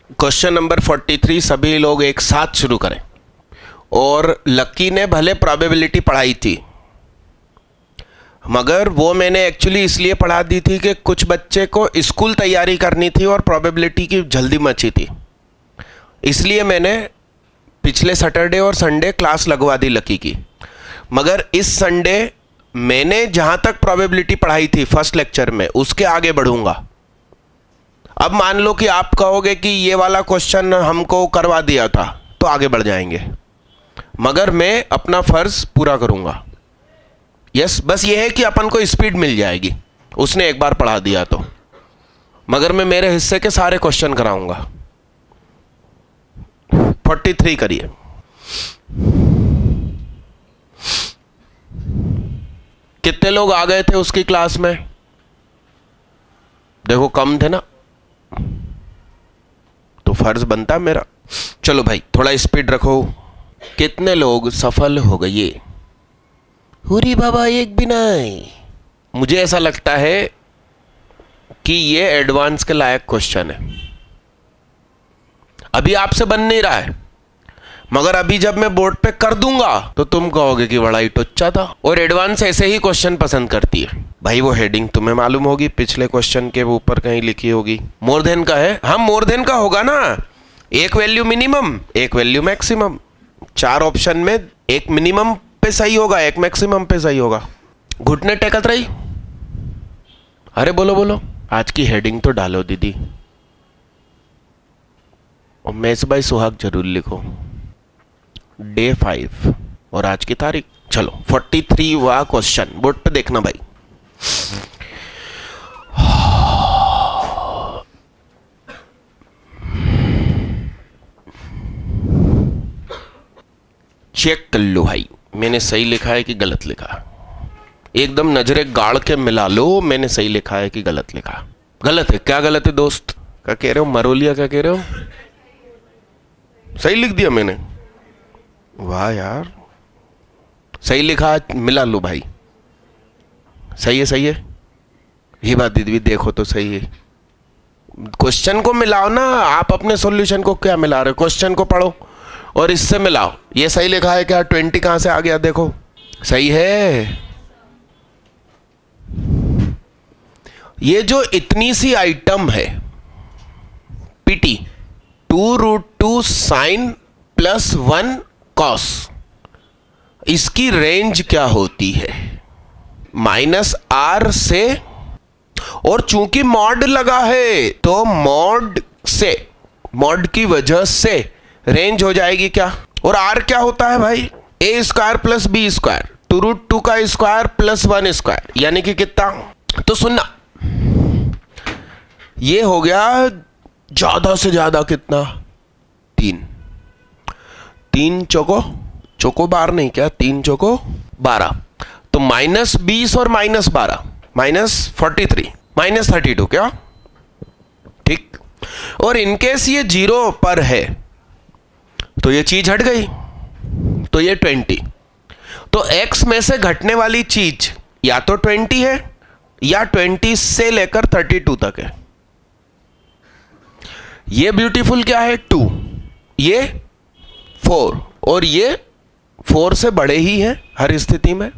Question number 43 सभी लोग एक साथ शुरू करें। और लक्की ने भले प्रोबेबिलिटी पढ़ाई थी, मगर वो मैंने एक्चुअली इसलिए पढ़ा दी थी कि कुछ बच्चे को स्कूल तैयारी करनी थी और प्रोबेबिलिटी की जल्दी मची थी, इसलिए मैंने पिछले सैटरडे और संडे क्लास लगवा दी लकी की। मगर इस संडे मैंने जहाँ तक प्रोबेबिलिटी पढ़ाई थी फर्स्ट लेक्चर में, उसके आगे बढ़ूंगा। अब मान लो कि आप कहोगे कि ये वाला क्वेश्चन हमको करवा दिया था, तो आगे बढ़ जाएंगे, मगर मैं अपना फर्ज पूरा करूंगा। यस, बस ये है कि अपन को स्पीड मिल जाएगी, उसने एक बार पढ़ा दिया तो, मगर मैं मेरे हिस्से के सारे क्वेश्चन कराऊंगा। 43 करिए। कितने लोग आ गए थे उसकी क्लास में? देखो कम थे ना, तो फर्ज बनता मेरा। चलो भाई थोड़ा स्पीड रखो। कितने लोग सफल हो गए? हुरी बाबा एक भी नहीं। मुझे ऐसा लगता है कि ये एडवांस के लायक क्वेश्चन है। अभी आपसे बन नहीं रहा है, मगर अभी जब मैं बोर्ड पे कर दूंगा तो तुम कहोगे कि बड़ा ही टुच्चा था। और एडवांस ऐसे ही क्वेश्चन पसंद करती है भाई। वो हेडिंग तुम्हें मालूम होगी, पिछले क्वेश्चन के ऊपर कहीं लिखी होगी। मोर देन का है, हम मोर देन का होगा ना। एक वैल्यू मिनिमम, एक वैल्यू मैक्सिमम, 4 ऑप्शन में एक मिनिमम पे सही होगा, एक मैक्सिमम पे सही होगा। घुटने टेकत रही। अरे बोलो बोलो, आज की हेडिंग तो डालो दीदी, और मेस बाई सुहाग जरूर लिखो। डे 5 और आज की तारीख। चलो 43वां क्वेश्चन बोर्ड पे देखना भाई। चेक कर लो भाई, मैंने सही लिखा है कि गलत लिखा। एकदम नजरें गाड़ के मिला लो, मैंने सही लिखा है कि गलत लिखा। गलत है? क्या गलत है दोस्त? क्या कह रहे हो मरोलिया? क्या कह रहे हो? सही लिख दिया मैंने? वाह यार, सही लिखा, मिला लो भाई। सही है, सही है। ये बात दीदी देखो तो सही है। क्वेश्चन को मिलाओ ना, आप अपने सॉल्यूशन को क्या मिला रहे हो? क्वेश्चन को पढ़ो और इससे मिलाओ। ये सही लिखा है क्या? 20 कहां से आ गया? देखो सही है। ये जो इतनी सी आइटम है पीटी 2√2 साइन प्लस 1 कॉस, इसकी रेंज क्या होती है? -r से, और चूंकि मॉड लगा है तो मॉड से, मॉड की वजह से रेंज हो जाएगी क्या? और r क्या होता है भाई? a² प्लस b², 2√2 का स्क्वायर प्लस 1 स्क्वायर, यानी कि कितना? तो सुनना, ये हो गया ज्यादा से ज्यादा कितना? 3 चौको बार नहीं क्या? 3 चौको 12, तो -20 और -12, -43, -32 क्या? ठीक। और इनकेस ये 0 पर है तो ये चीज हट गई, तो ये 20। तो x में से घटने वाली चीज या तो 20 है या 20 से लेकर 32 तक है। ये ब्यूटीफुल क्या है? 2, ये 4, और ये 4 से बड़े ही हैं हर स्थिति में।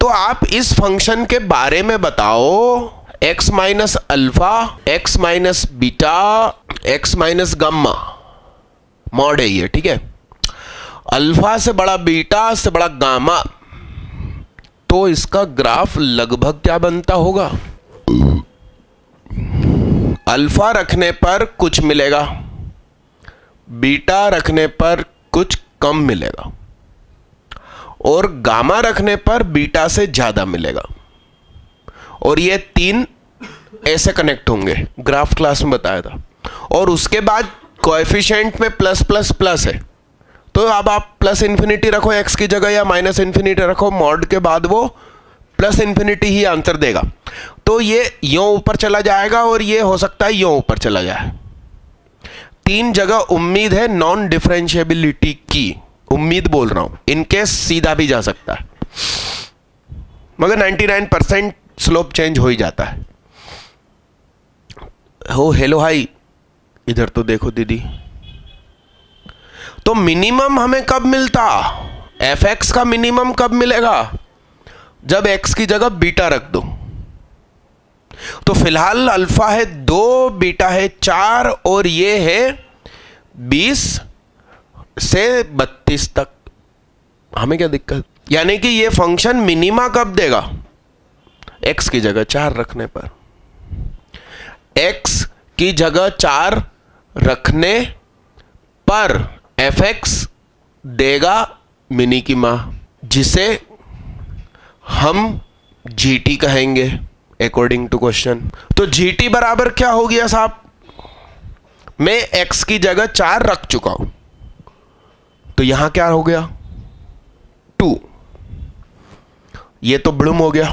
तो आप इस फंक्शन के बारे में बताओ। x minus alpha, x minus beta, x minus gamma, mod है ये, ठीक है। अल्फा से बड़ा बीटा से बड़ा गामा, तो इसका ग्राफ लगभग क्या बनता होगा? अल्फा रखने पर कुछ मिलेगा, बीटा रखने पर कुछ कम मिलेगा, और गामा रखने पर बीटा से ज्यादा मिलेगा। और ये 3 ऐसे कनेक्ट होंगे, ग्राफ क्लास में बताया था। और उसके बाद कोएफिशिएंट में प्लस प्लस प्लस है, तो अब आप प्लस इन्फिनिटी रखो x की जगह या माइनस इन्फिनिटी रखो, मॉड के बाद वो प्लस इन्फिनिटी ही आंसर देगा। तो ये यूं ऊपर चला जाएगा और ये हो सकता है यूं ऊपर चला जाए। 3 जगह उम्मीद है नॉन डिफरेंशिएबिलिटी की, उम्मीद बोल रहा हूं, इनकेस सीधा भी जा सकता है, मगर 99% स्लोप चेंज हो ही जाता है। हो हेलो हाई, इधर तो देखो दीदी, तो मिनिमम हमें कब मिलता, fx का मिनिमम कब मिलेगा, जब x की जगह बीटा रख दो। तो फिलहाल अल्फा है 2, बीटा है 4 और ये है 20 से 32 तक। हमें क्या दिक्कत, यानी कि ये फंक्शन मिनिमा कब देगा, x की जगह 4 रखने पर। x की जगह 4 रखने पर fx देगा मिनी की मां, जिसे हम gt कहेंगे अकॉर्डिंग टू क्वेश्चन। तो gt बराबर क्या हो गया साहब, मैं x की जगह 4 रख चुका हूं, तो यहां क्या हो गया 2, ये तो ब्लूम हो गया,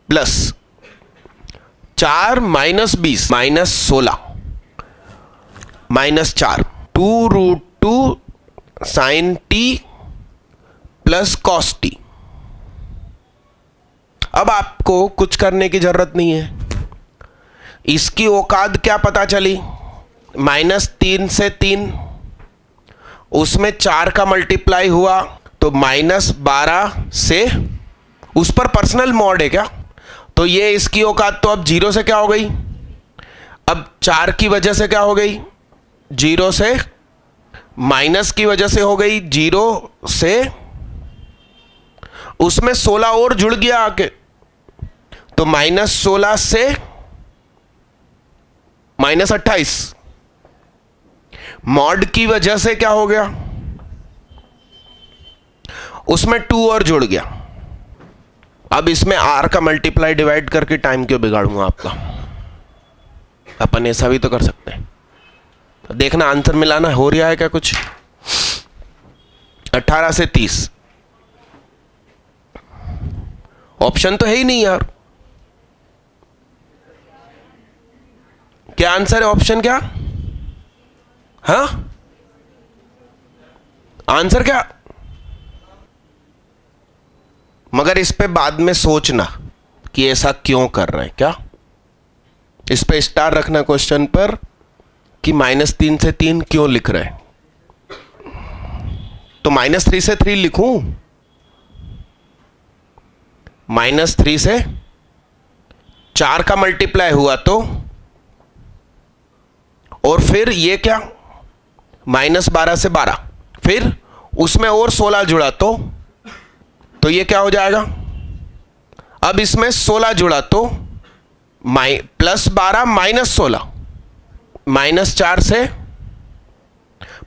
plus 4 minus 20 minus 16 minus 4 2√2 sine t plus cos t। अब आपको कुछ करने की जरूरत नहीं है, इसकी औकात क्या पता चली, -3 से 3, उसमें 4 का मल्टीप्लाई हुआ तो -12 से, उस पर पर्सनल मॉड है क्या, तो ये इसकी औकात तो अब 0 से क्या हो गई, अब 4 की वजह से क्या हो गई 0 से, माइनस की वजह से हो गई 0 से, उसमें 16 और जुड़ गया आके, तो -16 से -28, मॉड की वजह से क्या हो गया, उसमें 2 और जुड़ गया। अब इसमें r का मल्टीप्लाई डिवाइड करके टाइम क्यों बिगाड़ूंगा आपका, अपन ऐसा भी तो कर सकते हैं। देखना आंसर मिलाना हो रहा है क्या कुछ, 18 से 30, ऑप्शन तो है ही नहीं यार, क्या आंसर है, ऑप्शन क्या, हाँ आंसर क्या, मगर इस पे बाद में सोचना कि ऐसा क्यों कर रहे हैं, क्या इस पे स्टार रखना क्वेश्चन पर कि -3 से 3 क्यों लिख रहे हैं, तो -3 से 3 लिखूं, -3 से 4 का मल्टीप्लाई हुआ तो, और फिर ये क्या -12 से 12, फिर उसमें और 16 जुड़ा तो ये क्या हो जाएगा, अब इसमें 16 जुड़ा तो +12 -16, -4 से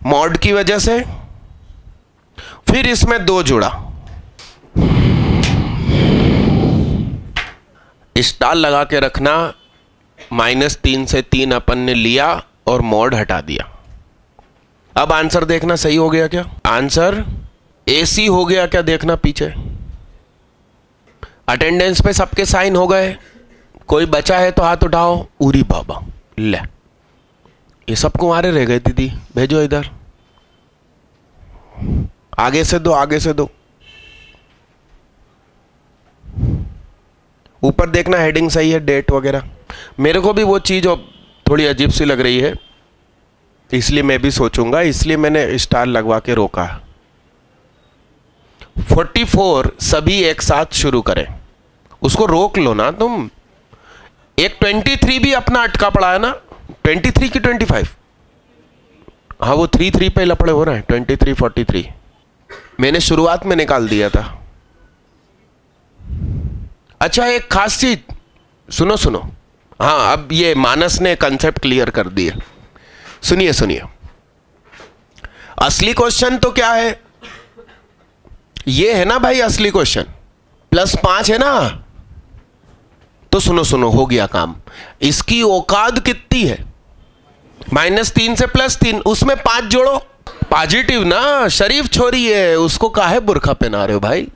मॉड की वजह से, फिर इसमें 2 जुड़ा, स्टार लगा के रखना, -3 से 3 अपन ने लिया और मॉड हटा दिया। अब आंसर देखना सही हो गया क्या, आंसर AC हो गया क्या, देखना पीछे अटेंडेंस पे सबके साइन हो गए, कोई बचा है तो हाथ उठाओ, उरी बाबा ले, ये सब कुंवारे रह गए दीदी, भेजो इधर, आगे से दो, आगे से दो, ऊपर देखना हेडिंग सही है, डेट वगैरह। मेरे को भी वो चीज़ थोड़ी अजीब सी लग रही है, इसलिए मैं भी सोचूंगा, इसलिए मैंने स्टार लगवा के रोका। 44 सभी एक साथ शुरू करें, उसको रोक लो ना तुम, एक 23 भी अपना अटका पड़ा है ना, 23 की 25, हाँ वो 3 पे लपड़े हो रहे हैं, 23 43 मैंने शुरुआत में निकाल दिया था। अच्छा एक खास चीज सुनो सुनो, हाँ अब ये मानस ने कंसेप्ट क्लियर कर दिया, सुनिए सुनिए, असली क्वेश्चन तो क्या है, ये है ना भाई असली क्वेश्चन, +5 है ना, तो सुनो सुनो हो गया काम, इसकी औकात कितनी है, -3 से +3, उसमें 5 जोड़ो, पॉजिटिव ना, शरीफ छोरी है, उसको काहे बुरखा पहना रहे हो भाई,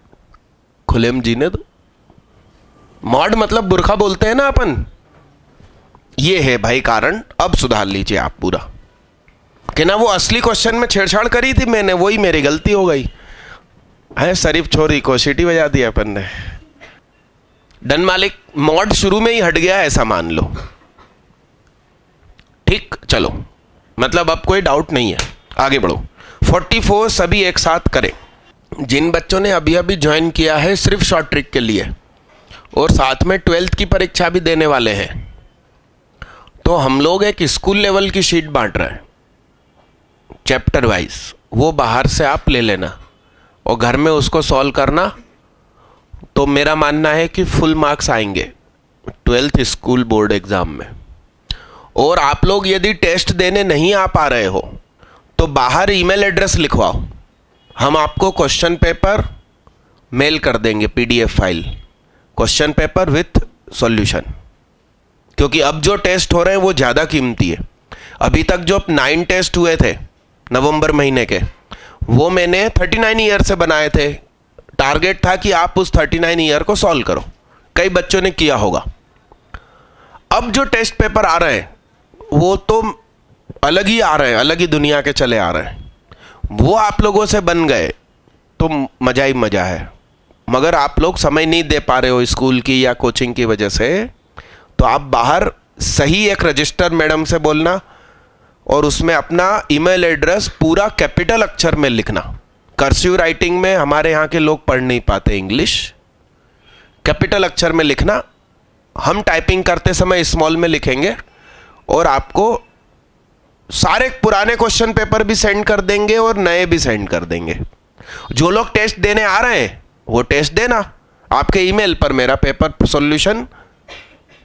खुलेम जीने दो, मॉड मतलब बुरखा बोलते हैं ना अपन, ये है भाई कारण। अब सुधार लीजिए आप पूरा, कि ना वो असली क्वेश्चन में छेड़छाड़ करी थी मैंने, वही मेरी गलती हो गई है, शरीफ छोरी को सीटी बजा दिया अपन ने। डन मालिक, मॉड शुरू में ही हट गया ऐसा मान लो, ठीक, चलो, मतलब अब कोई डाउट नहीं है, आगे बढ़ो। 44 सभी एक साथ करें। जिन बच्चों ने अभी अभी ज्वाइन किया है सिर्फ शॉर्ट ट्रिक के लिए और साथ में 12th की परीक्षा भी देने वाले हैं, तो हम लोग एक स्कूल लेवल की शीट बांट रहे हैं चैप्टर वाइज, वो बाहर से आप ले लेना और घर में उसको सॉल्व करना। तो मेरा मानना है कि फुल मार्क्स आएंगे 12th स्कूल बोर्ड एग्ज़ाम में। और आप लोग यदि टेस्ट देने नहीं आ पा रहे हो तो बाहर ईमेल एड्रेस लिखवाओ, हम आपको क्वेश्चन पेपर मेल कर देंगे, PDF file, question paper with solution. क्योंकि अब जो टेस्ट हो रहे हैं वो ज़्यादा कीमती है। अभी तक जो 9 टेस्ट हुए थे नवंबर महीने के, वो मैंने 39 ईयर से बनाए थे। टारगेट था कि आप उस 39 ईयर को सॉल्व करो, कई बच्चों ने किया होगा। अब जो टेस्ट पेपर आ रहे हैं वो तो अलग ही आ रहे हैं, अलग ही दुनिया के चले आ रहे हैं। वो आप लोगों से बन गए तो मज़ा ही मज़ा है, मगर आप लोग समय नहीं दे पा रहे हो स्कूल की या कोचिंग की वजह से। तो आप बाहर सही एक रजिस्टर मैडम से बोलना और उसमें अपना ईमेल एड्रेस पूरा कैपिटल अक्षर में लिखना। कर्सिव राइटिंग में हमारे यहाँ के लोग पढ़ नहीं पाते इंग्लिश, कैपिटल अक्षर में लिखना। हम टाइपिंग करते समय स्मॉल में लिखेंगे और आपको सारे पुराने क्वेश्चन पेपर भी सेंड कर देंगे और नए भी सेंड कर देंगे। जो लोग टेस्ट देने आ रहे हैं वो टेस्ट देना, आपके ईमेल पर मेरा पेपर सॉल्यूशन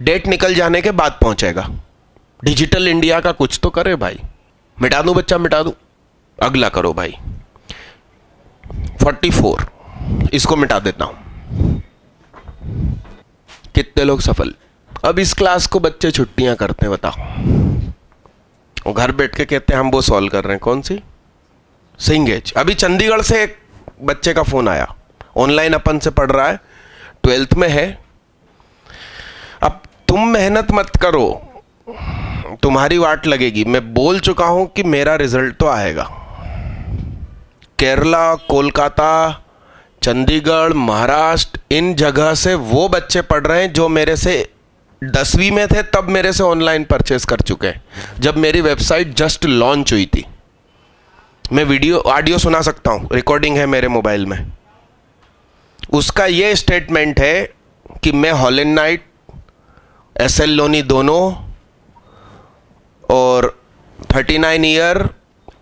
डेट निकल जाने के बाद पहुंचेगा। डिजिटल इंडिया का कुछ तो करे भाई। मिटा दूं बच्चा, मिटा दूं, अगला करो भाई। 44 इसको मिटा देता हूं। कितने लोग सफल? अब इस क्लास को बच्चे छुट्टियां करते हैं, बताओ, और घर बैठ के कहते हैं हम वो सॉल्व कर रहे हैं। कौन सी? सिंगेज। अभी चंडीगढ़ से एक बच्चे का फोन आया, ऑनलाइन अपन से पढ़ रहा है, 12th में है। अब तुम मेहनत मत करो, तुम्हारी वाट लगेगी। मैं बोल चुका हूं कि मेरा रिजल्ट तो आएगा। केरला, कोलकाता, चंडीगढ़, महाराष्ट्र, इन जगह से वो बच्चे पढ़ रहे हैं जो मेरे से 10वीं में थे तब मेरे से ऑनलाइन परचेस कर चुके हैं, जब मेरी वेबसाइट जस्ट लॉन्च हुई थी। मैं वीडियो ऑडियो सुना सकता हूँ, रिकॉर्डिंग है मेरे मोबाइल में। उसका ये स्टेटमेंट है कि मैं हॉलैंड नाइट, SL लोनी दोनों और 39 ईयर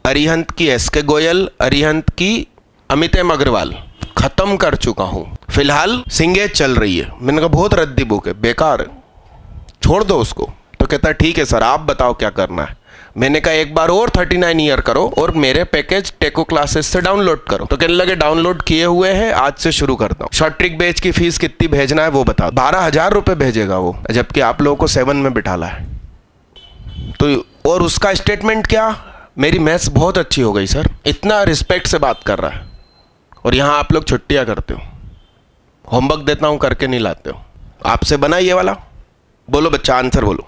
अरिहंत की SK गोयल, अरिहंत की अमितेम अग्रवाल ख़त्म कर चुका हूँ। फिलहाल सिंगेज चल रही है। मैंने कहा बहुत रद्दी बुक है, बेकार है, छोड़ दो उसको। तो कहता है ठीक है सर, आप बताओ क्या करना है। मैंने कहा एक बार और 39 ईयर करो और मेरे पैकेज टेको क्लासेस से डाउनलोड करो। तो कहने लगे डाउनलोड किए हुए हैं, आज से शुरू करता हूँ। शॉर्ट ट्रिक बैच की फीस कितनी भेजना है वो बता। 12,000 रुपये भेजेगा वो, जबकि आप लोगों को 7 में बिठाला है। तो और उसका स्टेटमेंट क्या, मेरी मैथ्स बहुत अच्छी हो गई सर, इतना रिस्पेक्ट से बात कर रहा है। और यहाँ आप लोग छुट्टियाँ करते हो, होमवर्क देता हूँ करके नहीं लाते हो। आपसे बना ये वाला? बोलो बच्चा, आंसर बोलो।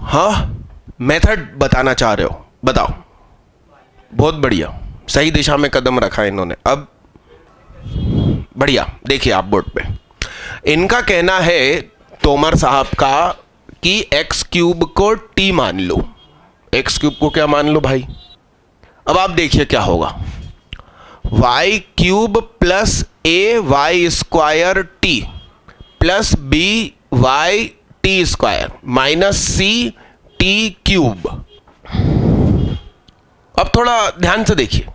हाँ, मेथड बताना चाह रहे हो, बताओ। बहुत बढ़िया, सही दिशा में कदम रखा इन्होंने। अब बढ़िया, देखिए आप बोर्ड पे। इनका कहना है तोमर साहब का कि x³ को t मान लो। x³ को क्या मान लो भाई? अब आप देखिए क्या होगा, y³ plus AY² t plus BY t² minus CT³। अब थोड़ा ध्यान से देखिए,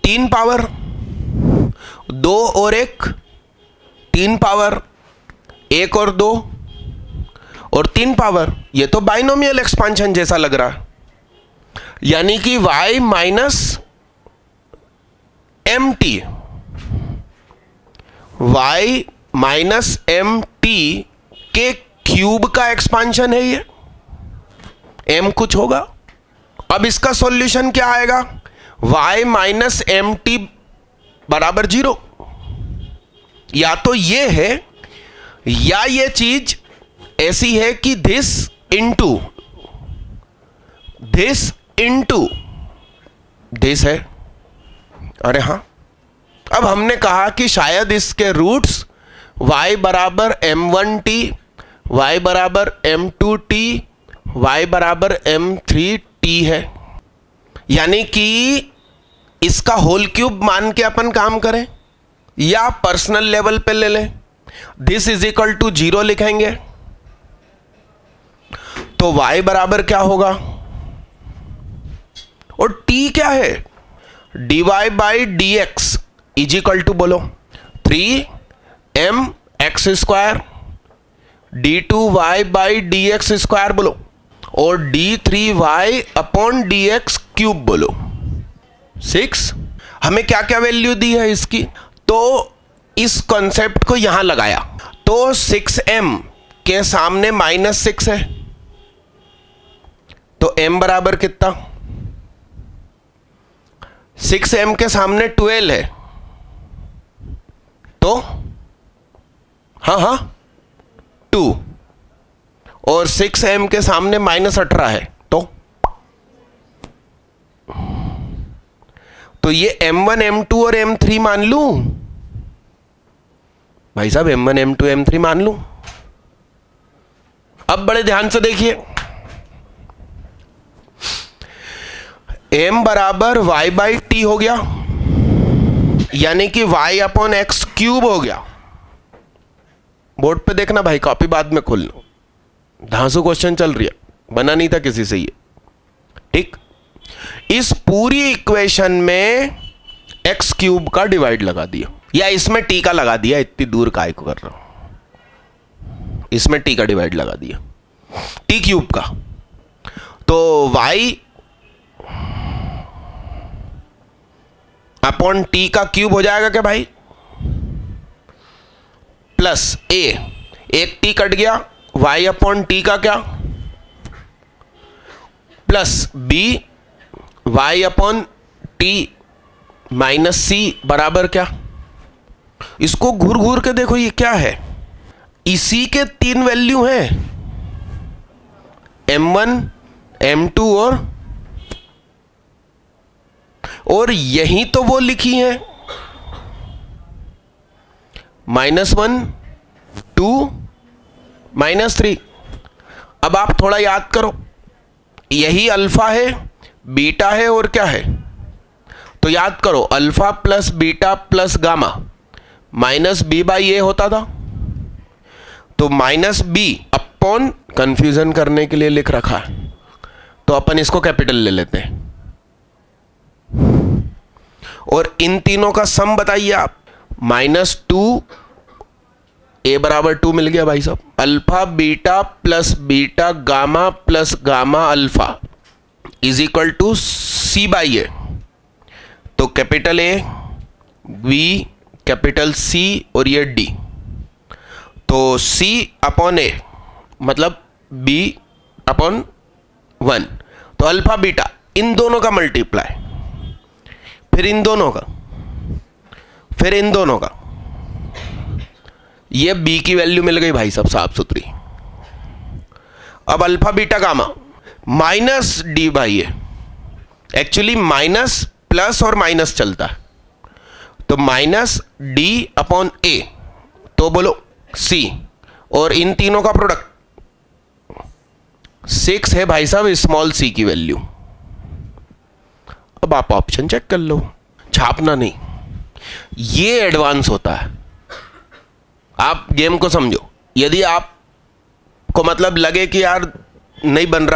3 पावर 2 और 1, 3 पावर 1 और 2 और 3 पावर, ये तो बाइनोमियल एक्सपांशन जैसा लग रहा है। यानी कि y minus MT, y minus MT के क्यूब का एक्सपांशन है ये। m कुछ होगा। अब इसका सॉल्यूशन क्या आएगा? y माइनस MT बराबर 0। या तो ये है या ये चीज ऐसी है कि दिस इंटू दिस है। अरे हाँ, अब हमने कहा कि शायद इसके रूट्स y बराबर m1t, y बराबर m2t y बराबर m3t है, यानी कि इसका होल क्यूब मान के अपन काम करें या पर्सनल लेवल पे ले लें। दिस इज इक्वल टू 0 लिखेंगे तो y बराबर क्या होगा, और t क्या है, dy by d x is equal to बोलो 3mx square d2y by d x square बोलो, और d3y upon D x cube बोलो 6। हमें क्या क्या वैल्यू दी है इसकी, तो इस कॉन्सेप्ट को यहां लगाया तो 6m के सामने -6 है, तो m बराबर कितना, 6m के सामने 12 है तो हाँ 2, और 6m के सामने -18 है तो ये m1 m2 और m3 मान लूं भाई साहब, m1 m2 m3 मान लूं। अब बड़े ध्यान से देखिए, m बराबर y बाई टी हो गया, यानी कि y अपॉन एक्स क्यूब हो गया। बोर्ड पे देखना भाई, कॉपी बाद में खोल लो, धांसू क्वेश्चन चल रही है, बना नहीं था किसी से ये, ठीक। इस पूरी इक्वेशन में एक्स क्यूब का डिवाइड लगा दिया, या इसमें टी का लगा दिया, इतनी दूर काय को कर रहा हूं, इसमें टी का डिवाइड लगा दिया, टी क्यूब का, तो y अपॉन टी का क्यूब हो जाएगा क्या भाई, प्लस a, एक टी कट गया, y अपॉन टी का क्या, plus b y upon t minus c बराबर क्या, इसको घूर घूर के देखो ये क्या है, इसी के 3 वैल्यू हैं, m1 m2 और यही तो वो लिखी है -1 2 -3। अब आप थोड़ा याद करो, यही अल्फा है, बीटा है और क्या है, तो याद करो alpha plus beta plus gamma minus b by a होता था, तो माइनस बी अपॉन, कंफ्यूजन करने के लिए लिख रखा है तो अपन इसको कैपिटल ले लेते हैं, और इन तीनों का सम बताइए आप, -2 ए बराबर 2 मिल गया भाई साहब, alpha beta plus beta gamma plus gamma alpha is equal to c by a, तो capital A B capital C और ये डी, तो सी अपॉन ए मतलब बी अपॉन 1, तो अल्फा बीटा इन दोनों का मल्टीप्लाई, फिर इन दोनों का, फिर इन दोनों का, ये बी की वैल्यू मिल गई भाई साहब साफ सुथरी। अब alpha beta gamma minus D by A, actually minus plus और माइनस चलता है, तो माइनस डी अपॉन ए, तो बोलो सी, और इन तीनों का प्रोडक्ट 6 है भाई साहब स्मॉल सी की वैल्यू। अब आप ऑप्शन चेक कर लो, छापना नहीं, ये एडवांस होता है। आप गेम को समझो, यदि आपको मतलब लगे कि यार नहीं बन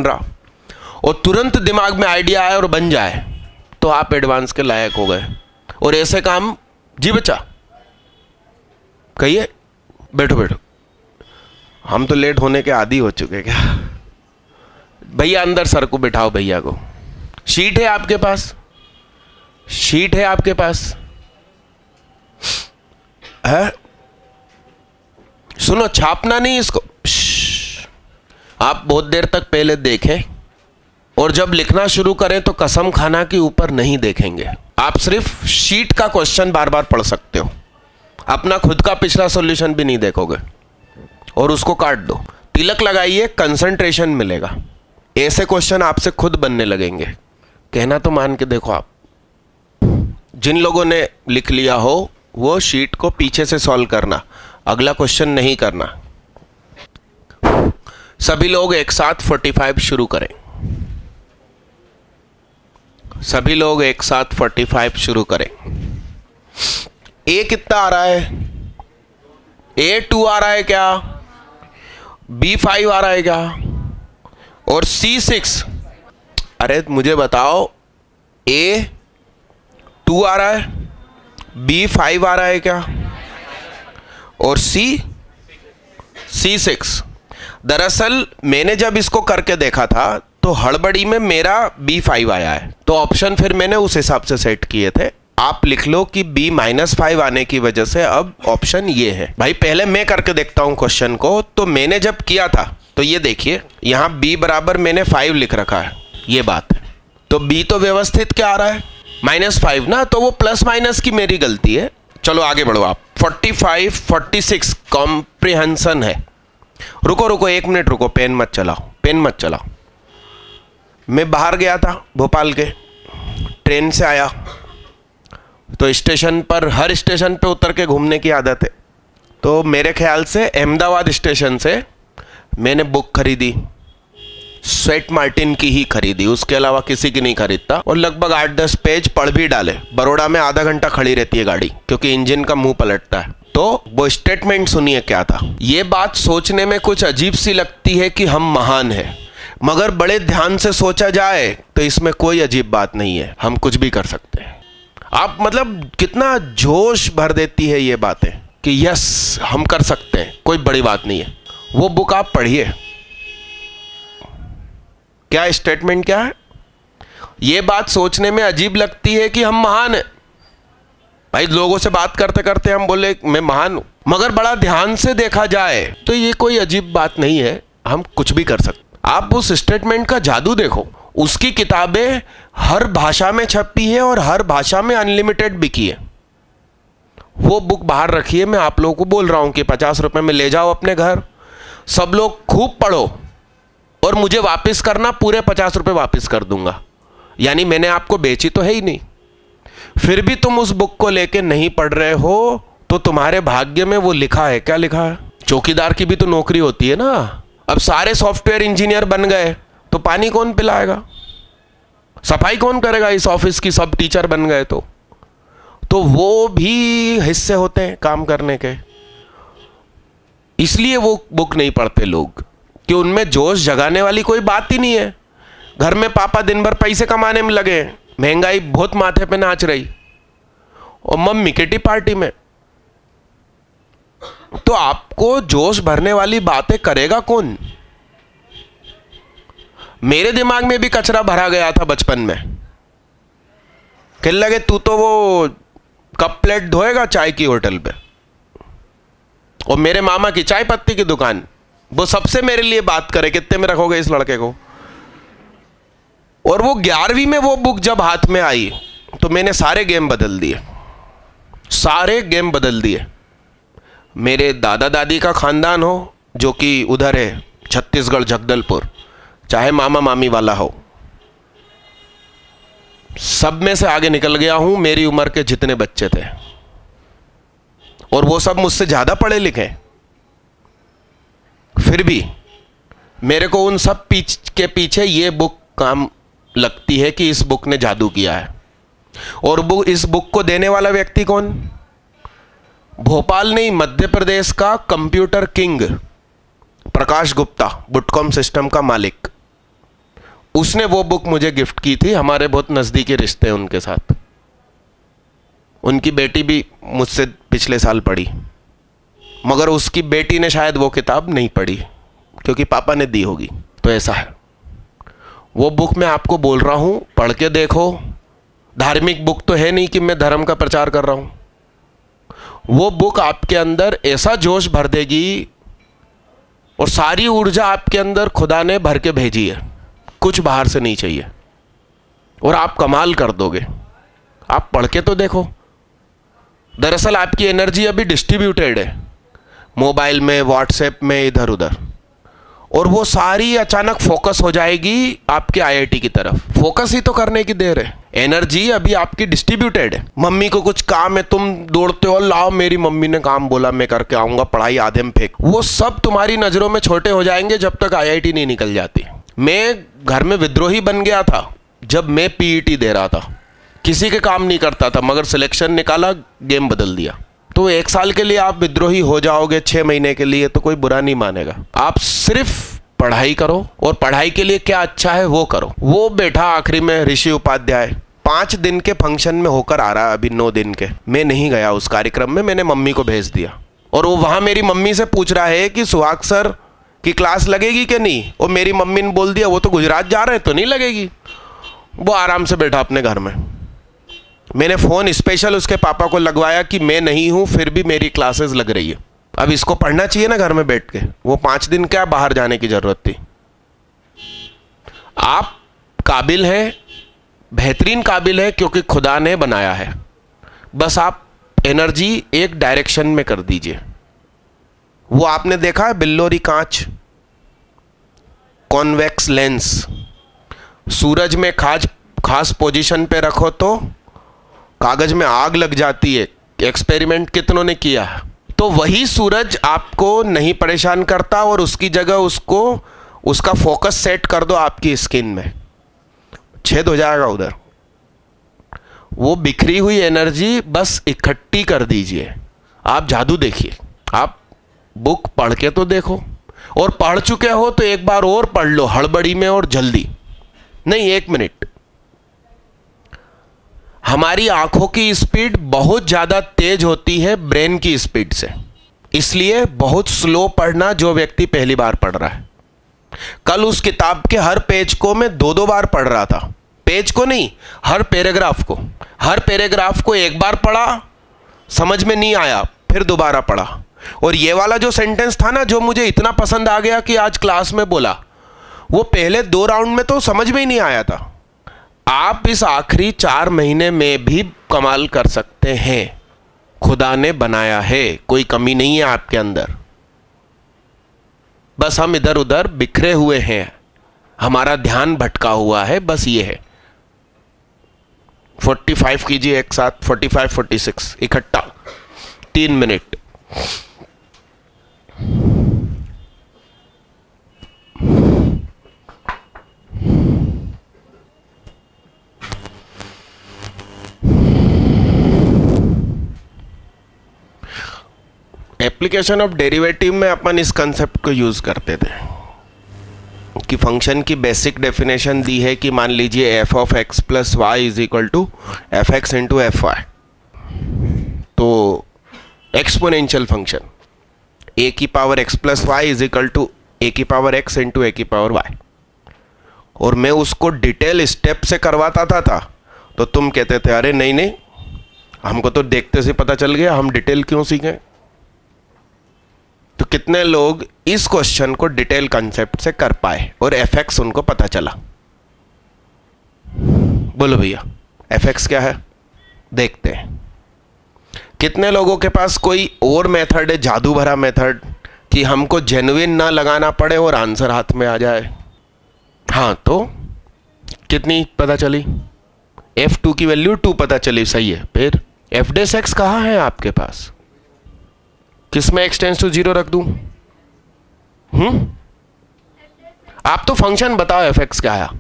रहा और तुरंत दिमाग में आइडिया आए और बन जाए, तो आप एडवांस के लायक हो गए। और ऐसे काम जी बच्चा कहिए, बैठो, हम तो लेट होने के आदी हो चुके क्या। भैया अंदर सर को बिठाओ, भैया को। शीट है आपके पास, शीट है आपके पास है, सुनो छापना नहीं इसको, आप बहुत देर तक पहले देखें और जब लिखना शुरू करें तो कसम खाना के ऊपर नहीं देखेंगे। आप सिर्फ शीट का क्वेश्चन बार बार पढ़ सकते हो, अपना खुद का पिछला सॉल्यूशन भी नहीं देखोगे और उसको काट दो। तिलक लगाइए, कंसंट्रेशन मिलेगा। ऐसे क्वेश्चन आपसे खुद बनने लगेंगे। कहना तो मान के देखो आप, जिन लोगों ने लिख लिया हो वो शीट को पीछे से सॉल्व करना, अगला क्वेश्चन नहीं करना। सभी लोग एक साथ 45 शुरू करें। सभी लोग एक साथ 45 शुरू करें। ए कितना आ रहा है? A2 आ रहा है क्या? B5 आ रहा है क्या? और C6? अरे मुझे बताओ, A2 आ रहा है, B5 आ रहा है क्या, और C6? दरअसल मैंने जब इसको करके देखा था तो हड़बड़ी में मेरा B5 आया है, तो ऑप्शन फिर मैंने उस हिसाब से सेट किए थे। आप लिख लो कि B-5 आने की वजह से अब ऑप्शन ये है। भाई पहले मैं करके देखता हूं क्वेश्चन को। तो मैंने जब किया था तो ये देखिए, यहां B बराबर मैंने 5 लिख रखा है, ये बात है। तो B तो व्यवस्थित क्या आ रहा है? -5 ना, तो वो प्लस माइनस की मेरी गलती है। चलो आगे बढ़ो आप। 45, 46 कॉम्प्रिहेंशन है। रुको 1 मिनट रुको, पेन मत चलाओ। मैं बाहर गया था भोपाल के, ट्रेन से आया तो स्टेशन पर, हर स्टेशन पे उतर के घूमने की आदत है। तो मेरे ख्याल से अहमदाबाद स्टेशन से मैंने बुक खरीदी, स्वेट मार्टिन की ही खरीदी, उसके अलावा किसी की नहीं खरीदता। और लगभग 8-10 पेज पढ़ भी डाले। बड़ौदा में आधा घंटा खड़ी रहती है गाड़ी, क्योंकि इंजन का मुंह पलटता है। तो वो स्टेटमेंट सुनिए क्या था। ये बात सोचने में कुछ अजीब सी लगती है कि हम महान हैं, मगर बड़े ध्यान से सोचा जाए तो इसमें कोई अजीब बात नहीं है, हम कुछ भी कर सकते हैं। आप मतलब कितना जोश भर देती है ये बातें कि यस हम कर सकते हैं, कोई बड़ी बात नहीं है। वो बुक आप पढ़िए, क्या स्टेटमेंट क्या है। ये बात सोचने में अजीब लगती है कि हम महान हैं। भाई लोगों से बात करते करते हम बोले मैं महान हूं, मगर बड़ा ध्यान से देखा जाए तो ये कोई अजीब बात नहीं है, हम कुछ भी कर सकते। आप उस स्टेटमेंट का जादू देखो। उसकी किताबें हर भाषा में छपी है और हर भाषा में अनलिमिटेड बिकी है। वो बुक बाहर रखिए, मैं आप लोगों को बोल रहा हूं कि 50 रुपए में ले जाओ अपने घर, सब लोग खूब पढ़ो और मुझे वापस करना, पूरे 50 रुपए वापस कर दूंगा। यानी मैंने आपको बेची तो है ही नहीं। फिर भी तुम उस बुक को लेके नहीं पढ़ रहे हो तो तुम्हारे भाग्य में वो लिखा है। क्या लिखा है? चौकीदार की भी तो नौकरी होती है ना। अब सारे सॉफ्टवेयर इंजीनियर बन गए तो पानी कौन पिलाएगा, सफाई कौन करेगा इस ऑफिस की, सब टीचर बन गए तो वो भी हिस्से होते हैं काम करने के। इसलिए वो बुक नहीं पढ़ते लोग कि उनमें जोश जगाने वाली कोई बात ही नहीं है। घर में पापा दिन भर पैसे कमाने में लगे, महंगाई बहुत माथे पे नाच रही, और मम्मी किटी पार्टी में। तो आपको जोश भरने वाली बातें करेगा कौन? मेरे दिमाग में भी कचरा भरा गया था बचपन में। कहने लगे तू तो वो कप प्लेट धोएगा चाय की होटल पे, और मेरे मामा की चाय पत्ती की दुकान, वो सबसे मेरे लिए बात करे कितने में रखोगे इस लड़के को। और वो 11वीं में वो बुक जब हाथ में आई तो मैंने सारे गेम बदल दिए। मेरे दादा दादी का खानदान हो जो कि उधर है छत्तीसगढ़ जगदलपुर, चाहे मामा मामी वाला हो, सब में से आगे निकल गया हूं मेरी उम्र के जितने बच्चे थे, और वो सब मुझसे ज्यादा पढ़े लिखे। फिर भी मेरे को उन सब के पीछे ये बुक काम लगती है कि इस बुक ने जादू किया है। और इस बुक को देने वाला व्यक्ति कौन? भोपाल नहीं, मध्य प्रदेश का computer king Prakash Gupta, बुटकॉम system का मालिक, उसने वो बुक मुझे गिफ्ट की थी। हमारे बहुत नजदीकी रिश्ते हैं उनके साथ। उनकी बेटी भी मुझसे पिछले साल पढ़ी, मगर उसकी बेटी ने शायद वो किताब नहीं पढ़ी क्योंकि पापा ने दी होगी। तो ऐसा है। वो बुक मैं आपको बोल रहा हूं, पढ़ के देखो। धार्मिक बुक तो है नहीं कि मैं धर्म का प्रचार कर रहा हूं। वो बुक आपके अंदर ऐसा जोश भर देगी, और सारी ऊर्जा आपके अंदर खुदा ने भर के भेजी है, कुछ बाहर से नहीं चाहिए, और आप कमाल कर दोगे। आप पढ़ के तो देखो। दरअसल आपकी एनर्जी अभी डिस्ट्रीब्यूटेड है मोबाइल में, व्हाट्सएप में, इधर उधर, और वो सारी अचानक फोकस हो जाएगी आपके आईआईटी की तरफ। फोकस ही तो करने की देर है, एनर्जी अभी आपकी डिस्ट्रीब्यूटेड है। मम्मी को कुछ काम है, तुम दौड़ते हो, लाओ मेरी मम्मी ने काम बोला मैं करके आऊंगा, पढ़ाई आधे में फेंक। वो सब तुम्हारी नजरों में छोटे हो जाएंगे जब तक आईआईटी नहीं निकल जाती। मैं घर में विद्रोही बन गया था जब मैं पीईटी दे रहा था, किसी के काम नहीं करता था, मगर सिलेक्शन निकाला, गेम बदल दिया। तो 1 साल के लिए आप विद्रोही हो जाओगे, 6 महीने के लिए, तो कोई बुरा नहीं मानेगा। आप सिर्फ पढ़ाई करो और पढ़ाई के लिए क्या अच्छा है वो करो। वो बैठा आखिरी में ऋषि उपाध्याय 5 दिन के फंक्शन में होकर आ रहा है, अभी 9 दिन के। मैं नहीं गया उस कार्यक्रम में, मैंने मम्मी को भेज दिया। और वो वहां मेरी मम्मी से पूछ रहा है कि सुहाग सर की क्लास लगेगी कि नहीं, और मेरी मम्मी ने बोल दिया वो तो गुजरात जा रहे हैं तो नहीं लगेगी। वो आराम से बैठा अपने घर में। मैंने फ़ोन स्पेशल उसके पापा को लगवाया कि मैं नहीं हूं फिर भी मेरी क्लासेस लग रही है, अब इसको पढ़ना चाहिए ना घर में बैठ के। वो 5 दिन क्या बाहर जाने की जरूरत थी। आप काबिल हैं, बेहतरीन काबिल है, क्योंकि खुदा ने बनाया है। बस आप एनर्जी एक डायरेक्शन में कर दीजिए। वो आपने देखा है बिल्लोरी कांच, कॉन्वेक्स लेंस, सूरज में खास पोजीशन पे रखो तो कागज में आग लग जाती है। एक्सपेरिमेंट कितनों ने किया है। तो वही सूरज आपको नहीं परेशान करता और उसकी जगह उसका फोकस सेट कर दो आपकी स्किन में, छेद हो जाएगा उधर। वो बिखरी हुई एनर्जी बस इकट्ठी कर दीजिए। आप जादू देखिए। आप बुक पढ़ के तो देखो, और पढ़ चुके हो तो एक बार और पढ़ लो, हड़बड़ी में और जल्दी नहीं, 1 मिनट। हमारी आंखों की स्पीड बहुत ज्यादा तेज होती है ब्रेन की स्पीड से, इसलिए बहुत स्लो पढ़ना जो व्यक्ति पहली बार पढ़ रहा है। कल उस किताब के हर पेज को मैं 2-2 बार पढ़ रहा था। पेज को नहीं, हर पैराग्राफ को। हर पैराग्राफ को एक बार पढ़ा, समझ में नहीं आया, फिर दोबारा पढ़ा। और ये वाला जो सेंटेंस था ना, जो मुझे इतना पसंद आ गया कि आज क्लास में बोला, वो पहले 2 राउंड में तो समझ में ही नहीं आया था। आप इस आखिरी 4 महीने में भी कमाल कर सकते हैं। खुदा ने बनाया है, कोई कमी नहीं है आपके अंदर। बस हम इधर उधर बिखरे हुए हैं, हमारा ध्यान भटका हुआ है, बस ये है। 45 कीजिए एक साथ, 45, 46 इकट्ठा, 3 मिनट। एप्लीकेशन ऑफ डेरिवेटिव में अपन इस कंसेप्ट को यूज करते थे कि फंक्शन की बेसिक डेफिनेशन दी है कि मान लीजिए f of x plus y is equal to f x into f y. तो एक्सपोनेंशियल फंक्शन ए की power x plus y is equal to a की पावर एक्स इंटू ए की पावर वाई। और मैं उसको डिटेल स्टेप से करवाता था तो तुम कहते थे अरे नहीं नहीं, हमको तो देखते से पता चल गया, हम डिटेल क्यों सीखें। तो कितने लोग इस क्वेश्चन को डिटेल कंसेप्ट से कर पाए और एफएक्स उनको पता चला? बोलो भैया, एफएक्स क्या है? देखते हैं कितने लोगों के पास कोई और मेथड है, जादू भरा मेथड, कि हमको जेन्युइन ना लगाना पड़े और आंसर हाथ में आ जाए। हाँ, तो कितनी पता चली? F2 की वैल्यू 2 पता चली, सही है। फिर एफ डेस एक्स कहाँ है आपके पास? किस में x टेंड्स टू 0 रख दूं? आप तो फंक्शन बताओ एफ एक्स क्या आया,